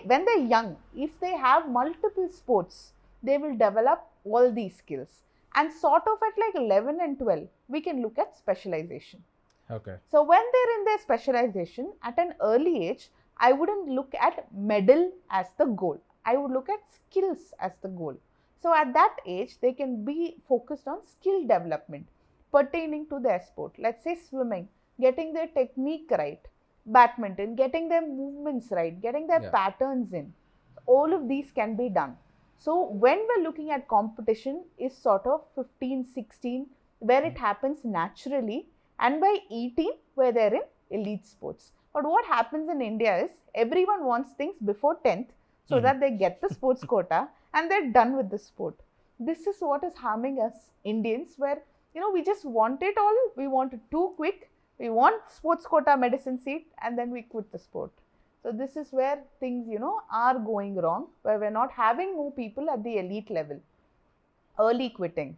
when they're young, if they have multiple sports, they will develop all these skills. And sort of at like 11 and 12, we can look at specialization. Okay. So when they're in their specialization at an early age, I wouldn't look at medal as the goal. I would look at skills as the goal. So at that age, they can be focused on skill development pertaining to their sport. Let's say swimming, getting their technique right, badminton, getting their movements right, getting their patterns in. All of these can be done. So when we're looking at competition is sort of 15, 16, where it happens naturally, and by 18 where they're in elite sports. But what happens in India is everyone wants things before 10th so that they get the sports quota and they're done with the sport. This is what is harming us Indians, where we just want it all, we want it too quick, we want sports quota medicine seat, and then we quit the sport. So this is where things are going wrong, where we're not having more people at the elite level. Early quitting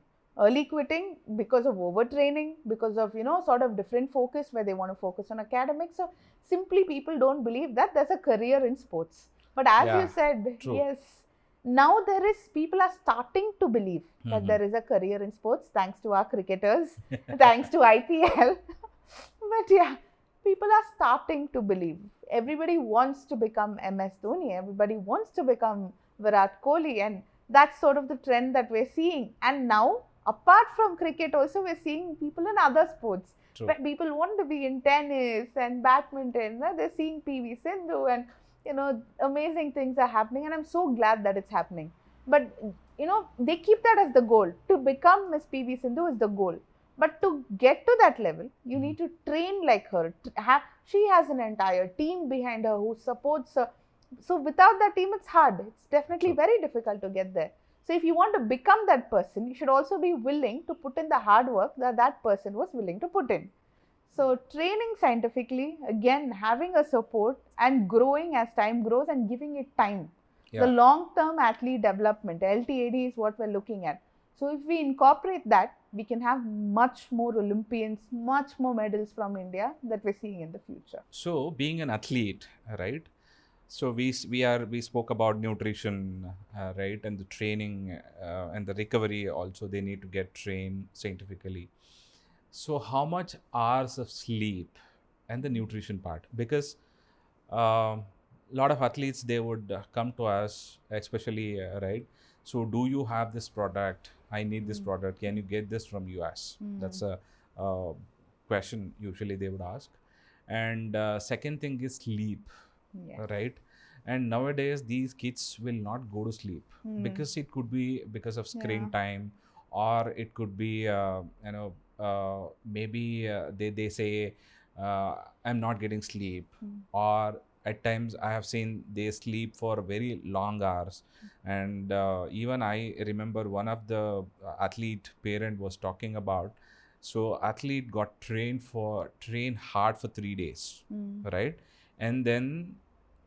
because of overtraining, because of sort of different focus, where they want to focus on academics. So simply people don't believe that there's a career in sports. But as you said, yes, now people are starting to believe that there is a career in sports, thanks to our cricketers, thanks to IPL. But yeah, people are starting to believe. Everybody wants to become MS Dhoni, everybody wants to become Virat Kohli, and that's sort of the trend that we're seeing. And now, apart from cricket also, we're seeing people in other sports. But people want to be in tennis and badminton. They're seeing PV Sindhu, and amazing things are happening, and I'm so glad that it's happening. But they keep that as the goal. To become Miss PV Sindhu is the goal. But to get to that level, you need to train like her. She has an entire team behind her who supports her. So without that team, it's hard. It's definitely very difficult to get there. So if you want to become that person, you should also be willing to put in the hard work that person was willing to put in. So training scientifically, again, having a support and growing as time grows and giving it time. The long-term athlete development, LTAD, is what we're looking at. So if we incorporate that, we can have much more Olympians, much more medals from India that we're seeing in the future. So being an athlete, right? So we spoke about nutrition, right, and the training and the recovery also. They need to get trained scientifically. So how much hours of sleep and the nutrition part? Because a lot of athletes, they would come to us, especially right. So do you have this product? I need this product. Can you get this from US? That's a question usually they would ask. And second thing is sleep, right? And nowadays these kids will not go to sleep because it could be because of screen time, or it could be maybe they say I'm not getting sleep, or at times I have seen they sleep for very long hours. And even I remember one of the athlete parent was talking about, so athlete got trained hard for 3 days, right? And then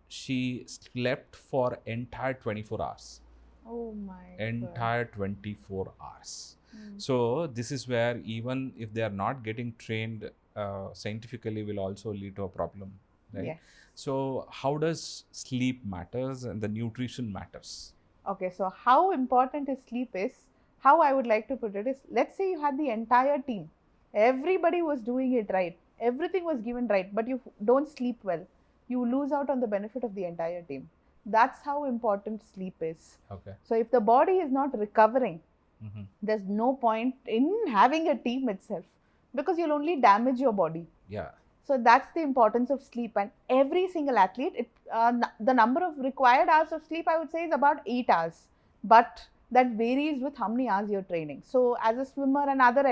she slept for entire 24 hours. Oh my entire 24 hours. So this is where even if they are not getting trained scientifically, will also lead to a problem, right? Yes. So how does sleep matters and the nutrition matters? Okay, so how important is sleep is, how I would like to put it is, let's say you had the entire team, everybody was doing it right, everything was given right, but you don't sleep well, you lose out on the benefit of the entire team. That's how important sleep is. Okay. So if the body is not recovering, there's no point in having a team itself, because you'll only damage your body. Yeah. So that's the importance of sleep. And every single athlete, the number of required hours of sleep, I would say, is about 8 hours. But that varies with how many hours you're training. So as a swimmer and other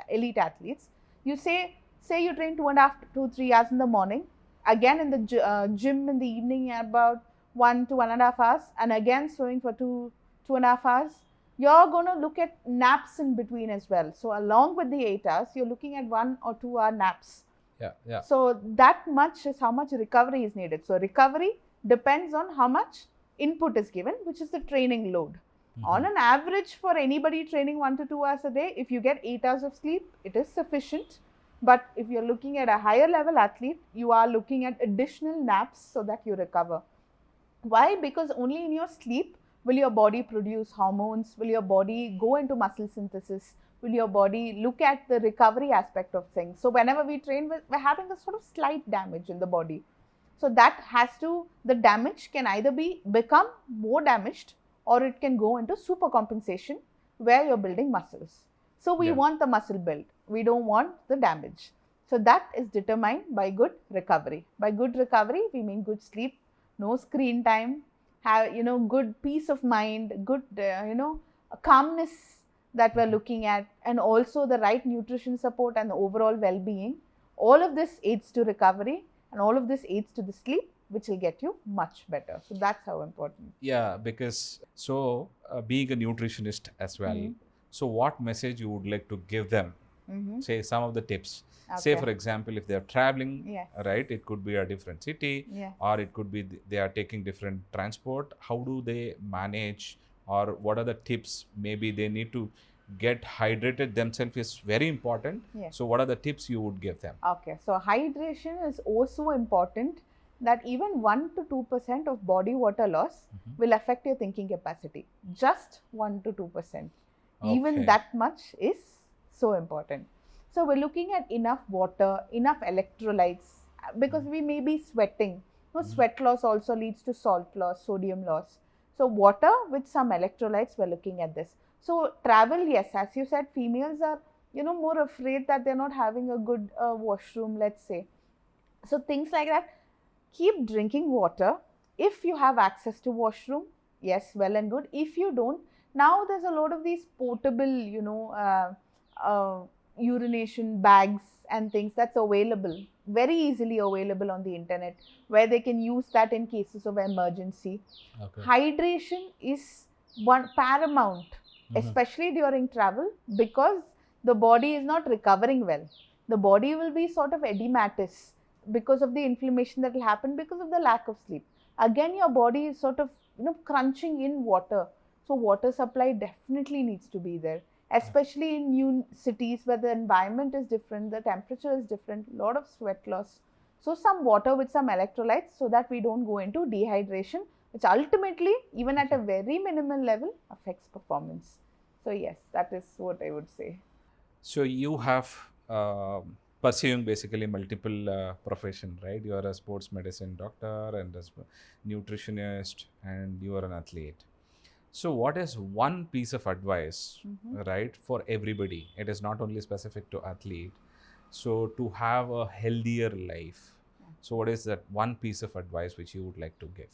elite athletes, you say you train 2.5 to 3 hours in the morning, again in the gym in the evening about 1 to 1.5 hours, and again swimming for 2.5 hours. You're going to look at naps in between as well. So along with the 8 hours, you're looking at 1 or 2 hour naps. Yeah. So that much is how much recovery is needed. So recovery depends on how much input is given, which is the training load. On an average, for anybody training 1 to 2 hours a day, if you get 8 hours of sleep, it is sufficient. But if you're looking at a higher level athlete, you are looking at additional naps so that you recover. Why? Because only in your sleep will your body produce hormones, will your body go into muscle synthesis, will your body look at the recovery aspect of things. So whenever we train, we're having a sort of slight damage in the body. So that has to, the damage can either become more damaged, or it can go into super compensation where you're building muscles. So we want the muscle build. We don't want the damage. So that is determined by good recovery. By good recovery, we mean good sleep, no screen time, have, good peace of mind, good, calmness that we're looking at, and also the right nutrition support and the overall well-being. All of this aids to recovery, and all of this aids to the sleep, which will get you much better. So that's how important. Yeah, because being a nutritionist as well, so what message you would like to give them? Say some of the tips. Say for example, if they are traveling, right, it could be a different city, or it could be they are taking different transport. How do they manage, or what are the tips? Maybe they need to get hydrated themselves is very important. So what are the tips you would give them? Okay, so hydration is also important, that even 1 to 2% of body water loss will affect your thinking capacity. Just 1 to 2%. Even that much is so important. So we're looking at enough water, enough electrolytes, because we may be sweating. Sweat loss also leads to salt loss, sodium loss. So water with some electrolytes, we're looking at this. So travel, yes, as you said, females are, more afraid that they're not having a good washroom, let's say. So things like that. Keep drinking water. If you have access to washroom, yes, well and good. If you don't, now there's a lot of these portable, urination bags and things that's available, very easily available on the internet, where they can use that in cases of emergency. Hydration is one paramount, especially during travel, because the body is not recovering well. The body will be sort of edematous because of the inflammation that will happen because of the lack of sleep. Again, your body is sort of crunching in water. So water supply definitely needs to be there, especially in new cities where the environment is different, the temperature is different, a lot of sweat loss. So some water with some electrolytes, so that we don't go into dehydration, which ultimately, even at a very minimal level, affects performance. So yes, that is what I would say. So you have pursuing basically multiple profession, right? You are a sports medicine doctor and a nutritionist, and you are an athlete. So what is one piece of advice, right, for everybody? It is not only specific to athlete. So to have a healthier life, so what is that one piece of advice which you would like to give?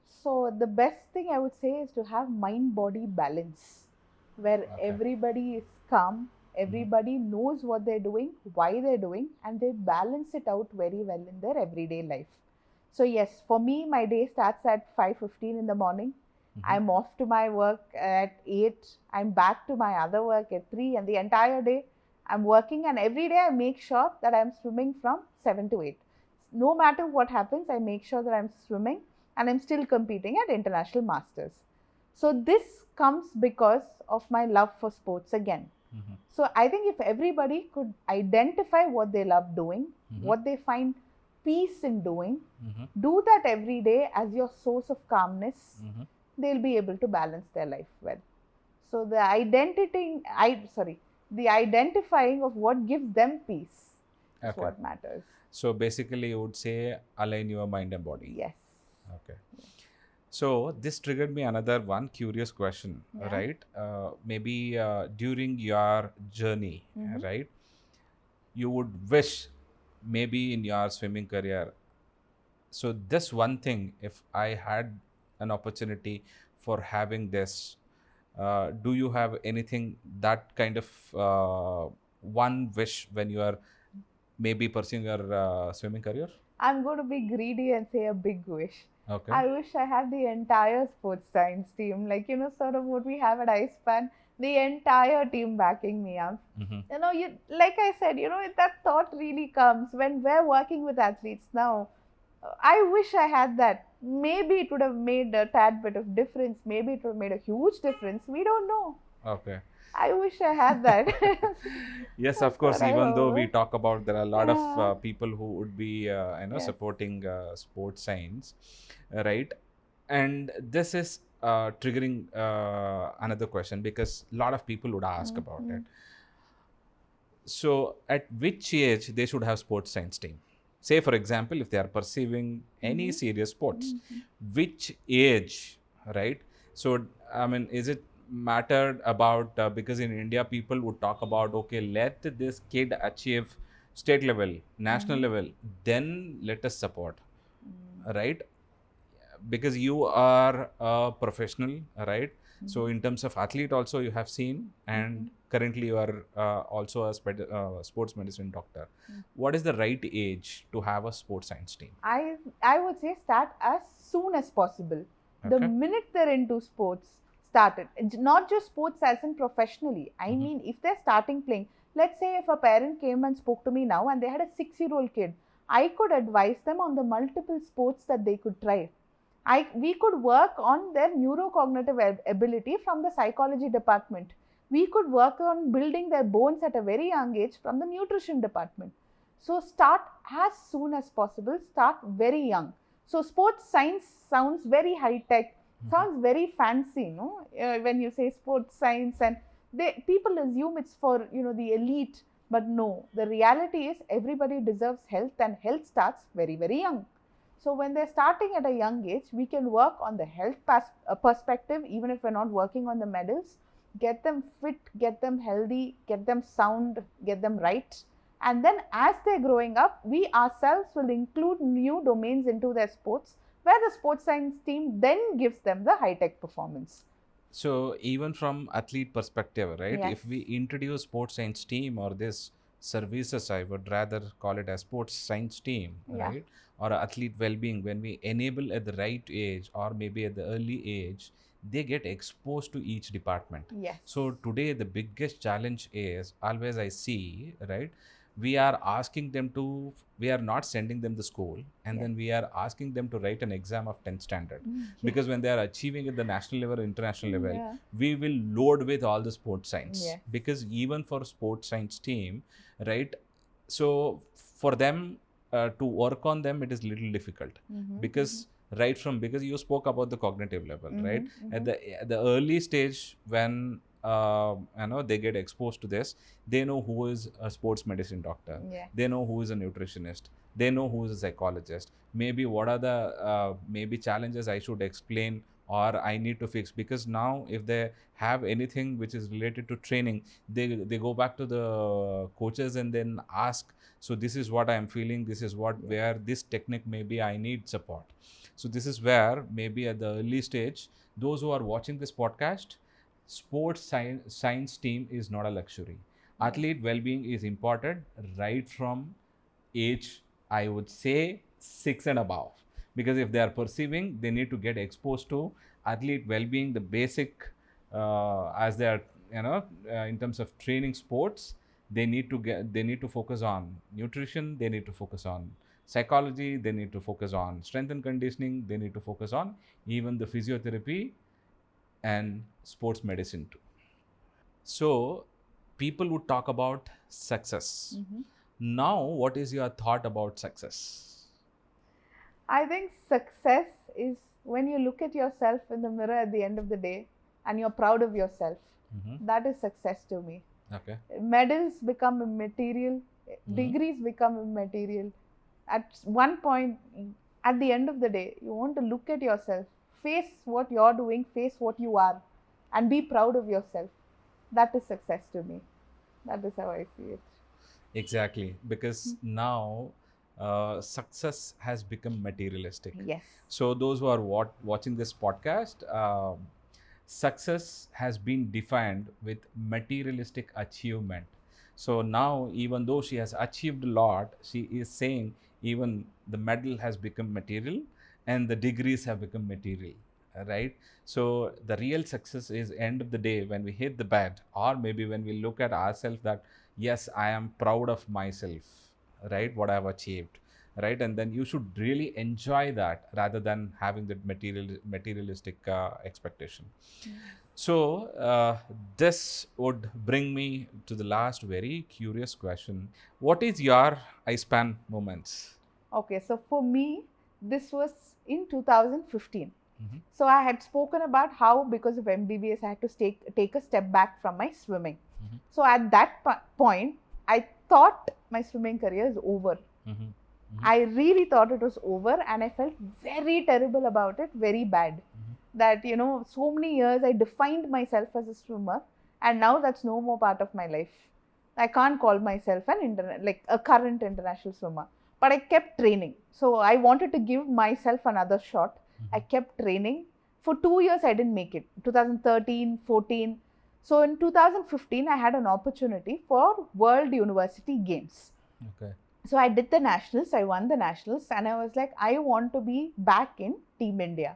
So the best thing I would say is to have mind-body balance, where everybody is calm, everybody knows what they're doing, why they're doing, and they balance it out very well in their everyday life. So yes, for me, my day starts at 5:15 in the morning. I'm off to my work at 8. I'm back to my other work at 3, and the entire day I'm working, and every day I make sure that I'm swimming from 7 to 8. No matter what happens, I make sure that I'm swimming, and I'm still competing at International Masters. So this comes because of my love for sports again. So I think if everybody could identify what they love doing, what they find peace in doing, do that every day as your source of calmness, they'll be able to balance their life well. So the identifying of what gives them peace is what matters. So basically you would say align your mind and body. Yes. Okay. So this triggered me another one curious question, right? Maybe during your journey, right, you would wish maybe in your swimming career, so this one thing, if I had an opportunity for having this, do you have anything that kind of one wish when you are maybe pursuing your swimming career? I'm going to be greedy and say a big wish. Okay. I wish I had the entire sports science team, like, sort of what we have at iSPAN, the entire team backing me up. Like I said, that thought really comes when we're working with athletes now. I wish I had that. Maybe it would have made a tad bit of difference. Maybe it would have made a huge difference. We don't know. Okay. I wish I had that. Yes, of course, even though we talk about there are a lot of people who would be supporting sports science, right? And this is triggering another question, because a lot of people would ask about it. So at which age they should have sports science team? Say for example, if they are perceiving any serious sports, which age, right? So I mean, is it mattered about because in India people would talk about, okay, let this kid achieve state level, national level, then let us support, right? Because you are a professional, right? So in terms of athlete also you have seen, and currently you are also a sports medicine doctor. What is the right age to have a sports science team? I would say start as soon as possible. The Okay. minute they're into sports, start it. Not just sports as in professionally. I mean, if they're starting playing, let's say if a parent came and spoke to me now and they had a 6-year-old kid, I could advise them on the multiple sports that they could try. We could work on their neurocognitive ability from the psychology department. We could work on building their bones at a very young age from the nutrition department. So start as soon as possible, start very young. So sports science sounds very high tech, sounds very fancy, no? When you say sports science, and people assume it's for the elite, but no. The reality is everybody deserves health, and health starts very very young. So when they're starting at a young age, we can work on the health perspective, even if we're not working on the medals. Get them fit, get them healthy, get them sound, get them right. And then as they're growing up, we ourselves will include new domains into their sports, where the sports science team then gives them the high-tech performance. So even from athlete perspective, right? Yes. If we introduce sports science team or this services, I would rather call it a sports science team, Yeah. right? Or athlete well-being, when we enable at the right age or maybe at the early age, they get exposed to each department. Yes. So today the biggest challenge is always I see, right? We are asking them to, we are not sending them to school, and then we are asking them to write an exam of 10th standard. Because when they are achieving at the national level or international level, Yeah. we will load with all the sports science. Yes. Because even for sports science team, right? So for them to work on them, it is little difficult. Because right from, because you spoke about the cognitive level, right? At the early stage, when they get exposed to this, they know who is a sports medicine doctor. Yeah. They know who is a nutritionist. They know who is a psychologist. Maybe what are the maybe challenges I should explain or I need to fix. Because now if they have anything which is related to training, they go back to the coaches and then ask, so this is what I am feeling, this is what, where this technique maybe I need support. So this is where maybe at the early stage, those who are watching this podcast, sports science team is not a luxury. Athlete well-being is important right from age, I would say 6 and above. Because if they are perceiving, they need to get exposed to athlete well-being, the basic, as they are, in terms of training sports, they need to focus on nutrition, they need to focus on psychology, they need to focus on strength and conditioning, they need to focus on even the physiotherapy and sports medicine too. So people would talk about success. Now, what is your thought about success? I think success is when you look at yourself in the mirror at the end of the day and you're proud of yourself. That is success to me. Okay. Medals become immaterial, degrees become immaterial. At one point, at the end of the day, you want to look at yourself, face what you're doing, face what you are, and be proud of yourself. That is success to me. That is how I see it. Exactly, because now success has become materialistic. Yes. So those who are watching this podcast, success has been defined with materialistic achievement. So now, even though she has achieved a lot, she is saying even the medal has become material and the degrees have become material, right? So the real success is end of the day when we hit the bed, or maybe when we look at ourselves that yes, I am proud of myself, right? What I have achieved, right? And then you should really enjoy that rather than having that materialistic expectation. So this would bring me to the last very curious question. What is your iSPAN moments? Okay, so for me, this was in 2015. So I had spoken about how because of MBBS, I had to take a step back from my swimming. So at that point, I thought my swimming career is over. Mm-hmm. I really thought it was over, and I felt very terrible about it, very bad. That, so many years I defined myself as a swimmer, and now that's no more part of my life. I can't call myself like a current international swimmer, but I kept training. So I wanted to give myself another shot. I kept training. For 2 years, I didn't make it. 2013, 14. So in 2015, I had an opportunity for World University Games. Okay. So I did the nationals, I won the nationals, and I was like, I want to be back in Team India.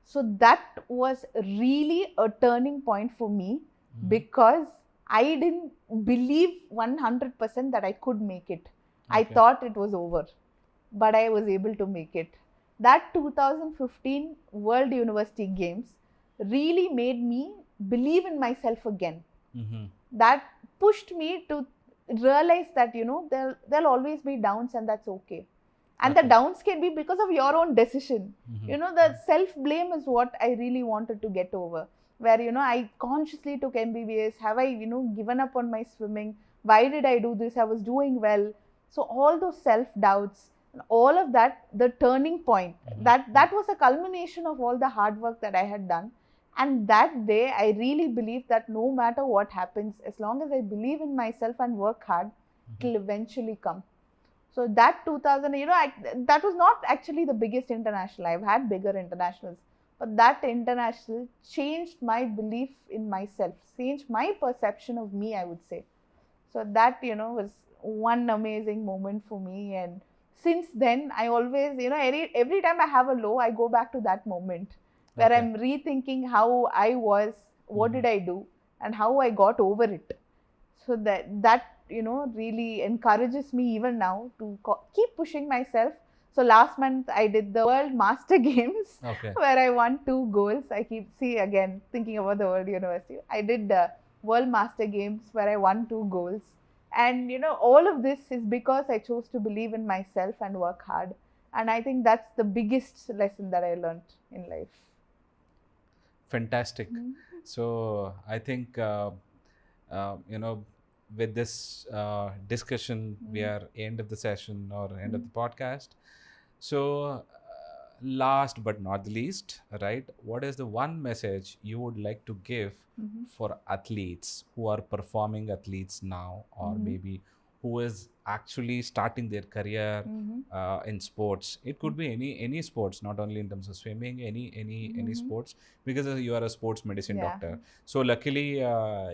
So that was really a turning point for me, because I didn't believe 100% that I could make it. I Okay. thought it was over, but I was able to make it. That 2015 World University Games really made me believe in myself again. That pushed me to realize that, there'll always be downs, and that's okay. And the Okay. downs can be because of your own decision. The self blame is what I really wanted to get over, where, I consciously took MBBS. Have I, given up on my swimming? Why did I do this? I was doing well. So all those self doubts, all of that, the turning point, that was a culmination of all the hard work that I had done. And that day, I really believed that no matter what happens, as long as I believe in myself and work hard, it will eventually come. So that 2000, that was not actually the biggest international. I've had bigger internationals, but that international changed my belief in myself, changed my perception of me, I would say. So that, was one amazing moment for me. And since then, I always, every time I have a low, I go back to that moment where Okay. I'm rethinking how I was, what did I do, and how I got over it. So that really encourages me even now to keep pushing myself. So last month I did the World Master Games, Okay. where I won 2 golds. I keep again thinking about the World University. I did the World Master Games where I won 2 golds. And all of this is because I chose to believe in myself and work hard. And I think that's the biggest lesson that I learned in life. Fantastic. So I think with this discussion, we are end of the session or end of the podcast. So last but not the least, right? What is the one message you would like to give for athletes who are performing athletes now, or maybe who is actually starting their career in sports? It could be any sports, not only in terms of swimming, any sports, because you are a sports medicine doctor. So luckily,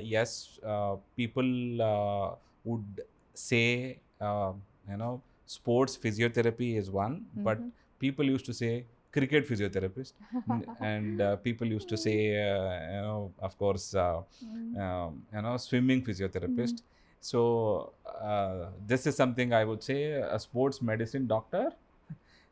yes, people would say, sports physiotherapy is one, but people used to say cricket physiotherapist, and people used to say, of course, swimming physiotherapist. So this is something I would say, a sports medicine doctor.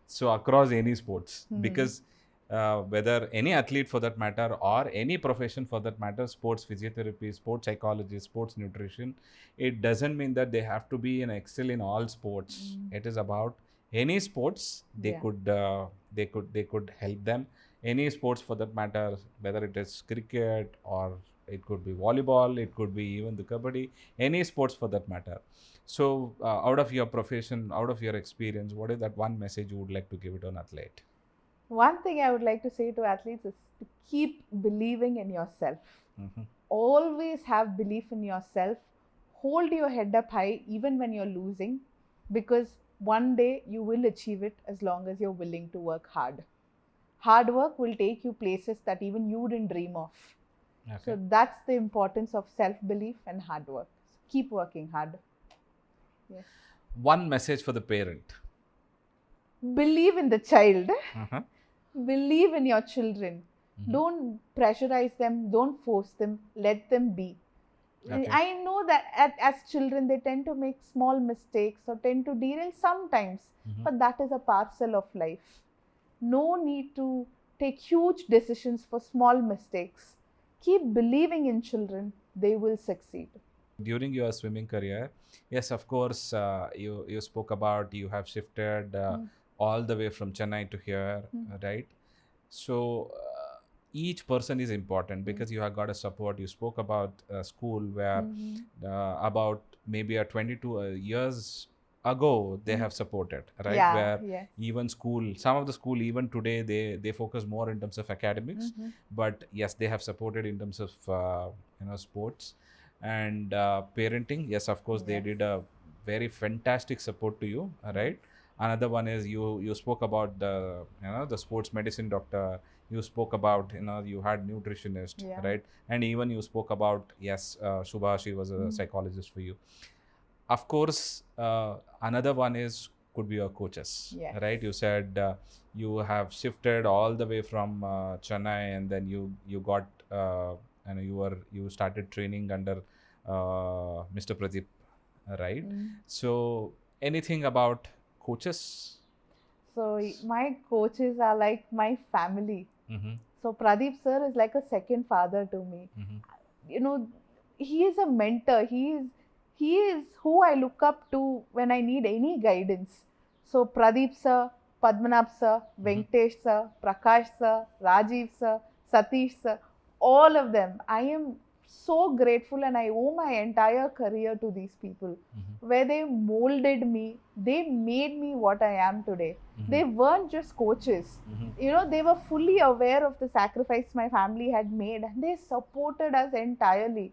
So across any sports, because whether any athlete for that matter, or any profession for that matter, sports physiotherapy, sports psychology, sports nutrition, it doesn't mean that they have to be an excel in all sports. It is about any sports they could help them. Any sports for that matter, whether it is cricket, or it could be volleyball, it could be even the kabaddi, any sports for that matter. So, out of your profession, out of your experience, what is that one message you would like to give it to an athlete? One thing I would like to say to athletes is to keep believing in yourself. Always have belief in yourself. Hold your head up high even when you're losing, because one day you will achieve it as long as you're willing to work hard. Hard work will take you places that even you didn't dream of. Okay. So that's the importance of self-belief and hard work. Keep working hard. Yes. One message for the parent. Believe in the child. Uh-huh. Believe in your children. Don't pressurize them. Don't force them. Let them be. Okay. I know that as children, they tend to make small mistakes or tend to derail sometimes, but that is a parcel of life. No need to take huge decisions for small mistakes. Keep believing in children. They will succeed. During your swimming career, yes, of course, you spoke about you have shifted all the way from Chennai to here, right? So each person is important, because you have got a support. You spoke about school, where about maybe 22 years ago they have supported, right? Yeah, Where yes. even school, some of the school even today they focus more in terms of academics, but yes, they have supported in terms of sports and parenting. Yes, of course, they Yes. did a very fantastic support to you, right? Another one is you spoke about the sports medicine doctor. You spoke about you had nutritionist, Yeah. right? And even you spoke about, yes, Shubha, she was a psychologist for you. Of course, another one is could be your coaches, Yes. right? You said you have shifted all the way from Chennai, and then you got and you started training under Mr. Pradeep, right? So anything about coaches? So my coaches are like my family. Mm-hmm. So Pradeep sir is like a second father to me. Mm-hmm. You know, he is a mentor. He is who I look up to when I need any guidance. So Pradeep sir, Padmanabh sir, Venkatesh sir, Prakash sir, Rajiv sir, Satish sir, all of them. I am so grateful, and I owe my entire career to these people. Where they molded me, they made me what I am today. They weren't just coaches. They were fully aware of the sacrifice my family had made, and they supported us entirely.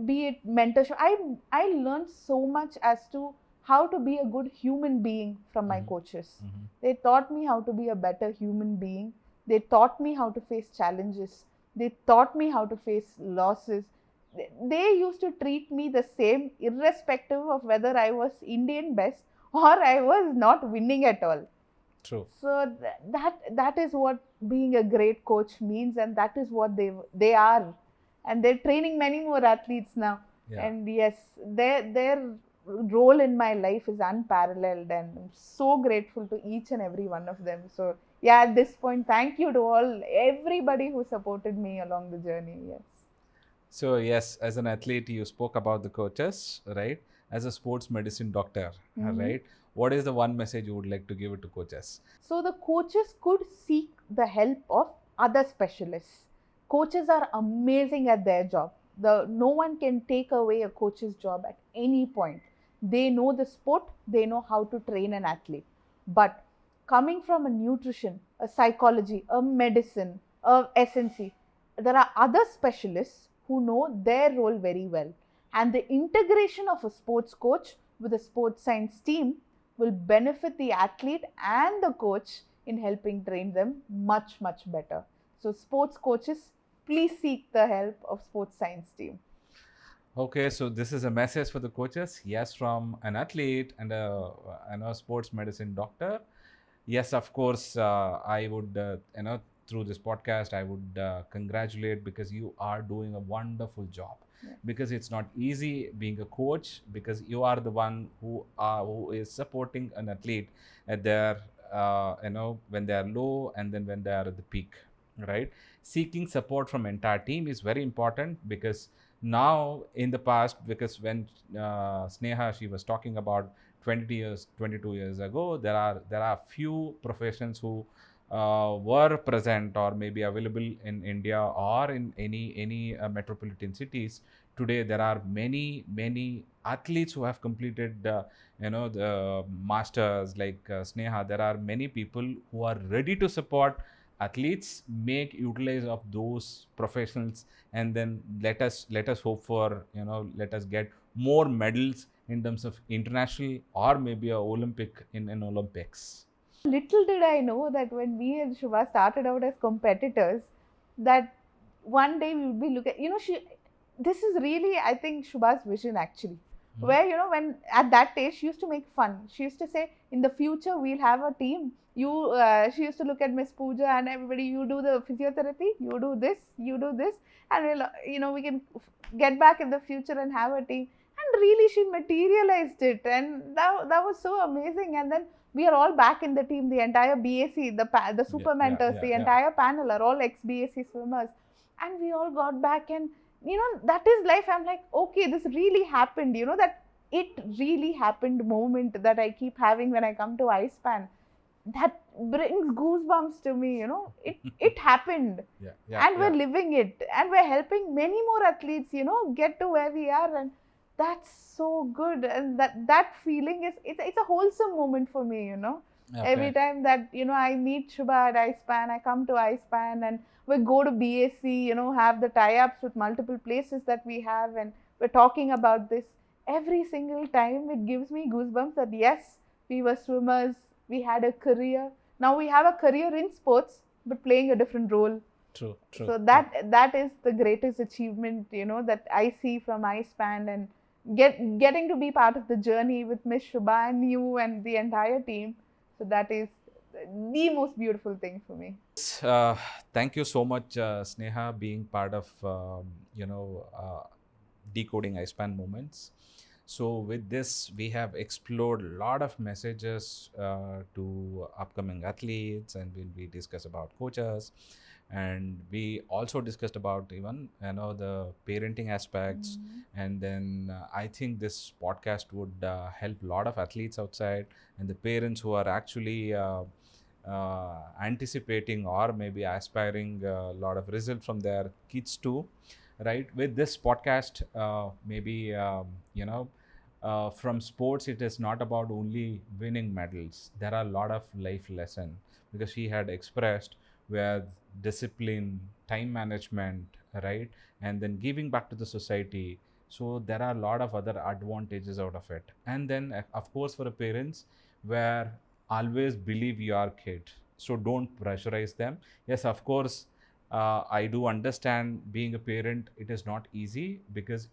Be it mentorship, I learned so much as to how to be a good human being from my coaches. They taught me how to be a better human being. They taught me how to face challenges. They taught me how to face losses. They used to treat me the same, irrespective of whether I was Indian best or I was not winning at all. True. So that is what being a great coach means, and that is what they are, and they're training many more athletes now. Yeah. And yes, their role in my life is unparalleled, and I'm so grateful to each and every one of them. So yeah, at this point, thank you to everybody who supported me along the journey. Yes. So yes, as an athlete, you spoke about the coaches, right? As a sports medicine doctor, right? What is the one message you would like to give it to coaches? So the coaches could seek the help of other specialists. Coaches are amazing at their job. No one can take away a coach's job at any point. They know the sport, they know how to train an athlete. But coming from a nutrition, a psychology, a medicine, a SNC, there are other specialists who know their role very well. And the integration of a sports coach with a sports science team will benefit the athlete and the coach in helping train them much, much better. So sports coaches, please seek the help of sports science team. Okay, so this is a message for the coaches. Yes, from an athlete and a sports medicine doctor. Yes, of course, I would, through this podcast, I would congratulate, because you are doing a wonderful job. Yes. Because it's not easy being a coach, because you are the one who is supporting an athlete at their, when they are low and then when they are at the peak, right? Seeking support from entire team is very important, because now in the past, because when Sneha, she was talking about 22 years ago, there are few professions who were present or maybe available in India or in any metropolitan cities. Today there are many athletes who have completed the masters, like Sneha. There are many people who are ready to support athletes, make utilize of those professionals, and then let us hope for, let us get more medals in terms of international or maybe a Olympic in Olympics. Little did I know that when me and Shubha started out as competitors, that one day we would be looking, this is really, I think, Shubha's vision actually. Where, when at that age, she used to make fun. She used to say, in the future, we'll have a team. She used to look at Miss Pooja and everybody, you do the physiotherapy, you do this, and we can get back in the future and have a team. And really, she materialized it, and that was so amazing. And then we are all back in the team. The entire BAC, the super mentors, the entire panel are all ex-BAC swimmers, and we all got back, and that is life. I'm like, okay, this really happened. That it really happened moment that I keep having when I come to iSPAN. That brings goosebumps to me. It happened, and we're living it, and we're helping many more athletes. Get to where we are, and that's so good. And that feeling is, it's a wholesome moment for me, you know. Okay. Every time that, you know, I meet Shubha at iSPAN, I come to iSPAN and we go to BAC, you know, have the tie-ups with multiple places that we have, and we're talking about this. Every single time it gives me goosebumps that yes, we were swimmers, we had a career. Now we have a career in sports, but playing a different role. True, true. So True. that is the greatest achievement, you know, that I see from iSPAN, and getting to be part of the journey with Miss Shubha and you and the entire team. So that is the most beautiful thing for me. Uh, Thank you so much, Sneha, being part of decoding iSpan moments. So with this, we have explored a lot of messages to upcoming athletes, and we discuss about coaches, and we also discussed about even the parenting aspects. And then I think this podcast would help a lot of athletes outside and the parents who are actually anticipating or maybe aspiring a lot of result from their kids too, right? With this podcast, maybe from sports, it is not about only winning medals. There are a lot of life lessons, because she had expressed where discipline, time management, right, and then giving back to the society. So there are a lot of other advantages out of it. And then of course for the parents, where always believe your kid, so don't pressurize them. Yes, of course, I do understand being a parent, it is not easy, because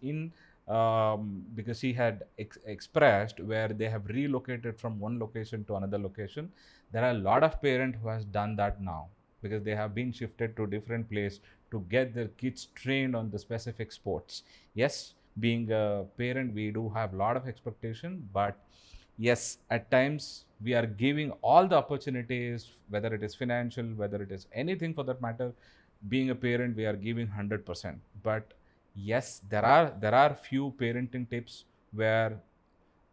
because she had expressed where they have relocated from one location to another location. There are a lot of parents who has done that now, because they have been shifted to different place to get their kids trained on the specific sports. Yes, being a parent, we do have a lot of expectation, but yes, at times we are giving all the opportunities, whether it is financial, whether it is anything for that matter. Being a parent, we are giving 100%. But yes, there are few parenting tips where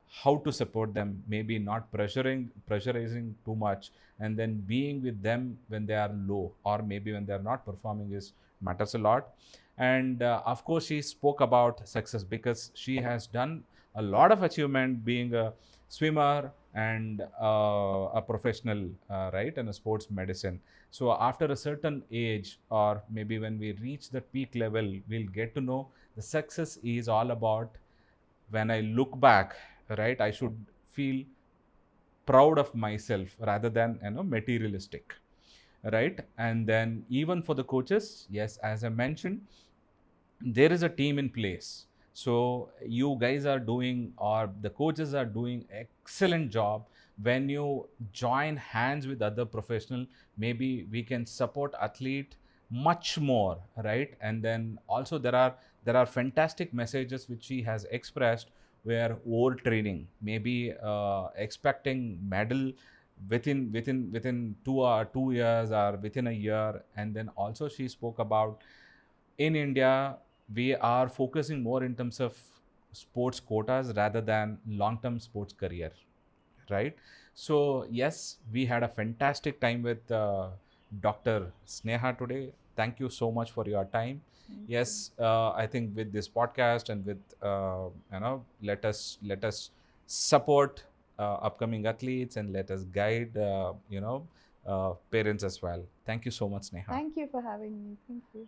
how to support them, maybe not pressurizing too much, and then being with them when they are low, or maybe when they are not performing, is matters a lot. And of course she spoke about success, because she has done a lot of achievement being a swimmer and a professional, right, and a sports medicine. So after a certain age, or maybe when we reach the peak level, we'll get to know the success is all about, when I look back, right, I should feel proud of myself rather than materialistic, right? And then even for the coaches, yes, as I mentioned, there is a team in place. So you guys are doing, or the coaches are doing excellent job. When you join hands with other professional, maybe we can support athlete much more, right? And then also there are fantastic messages which she has expressed, where overtraining, maybe expecting medal within 2 years or within a year. And then also she spoke about, in India, we are focusing more in terms of sports quotas rather than long-term sports career, right? So yes, we had a fantastic time with Dr. Sneha today. Thank you so much for your time. Thank you. Yes, I think with this podcast and with let us support upcoming athletes, and let us guide parents as well. Thank you so much, Sneha. Thank you for having me. Thank you.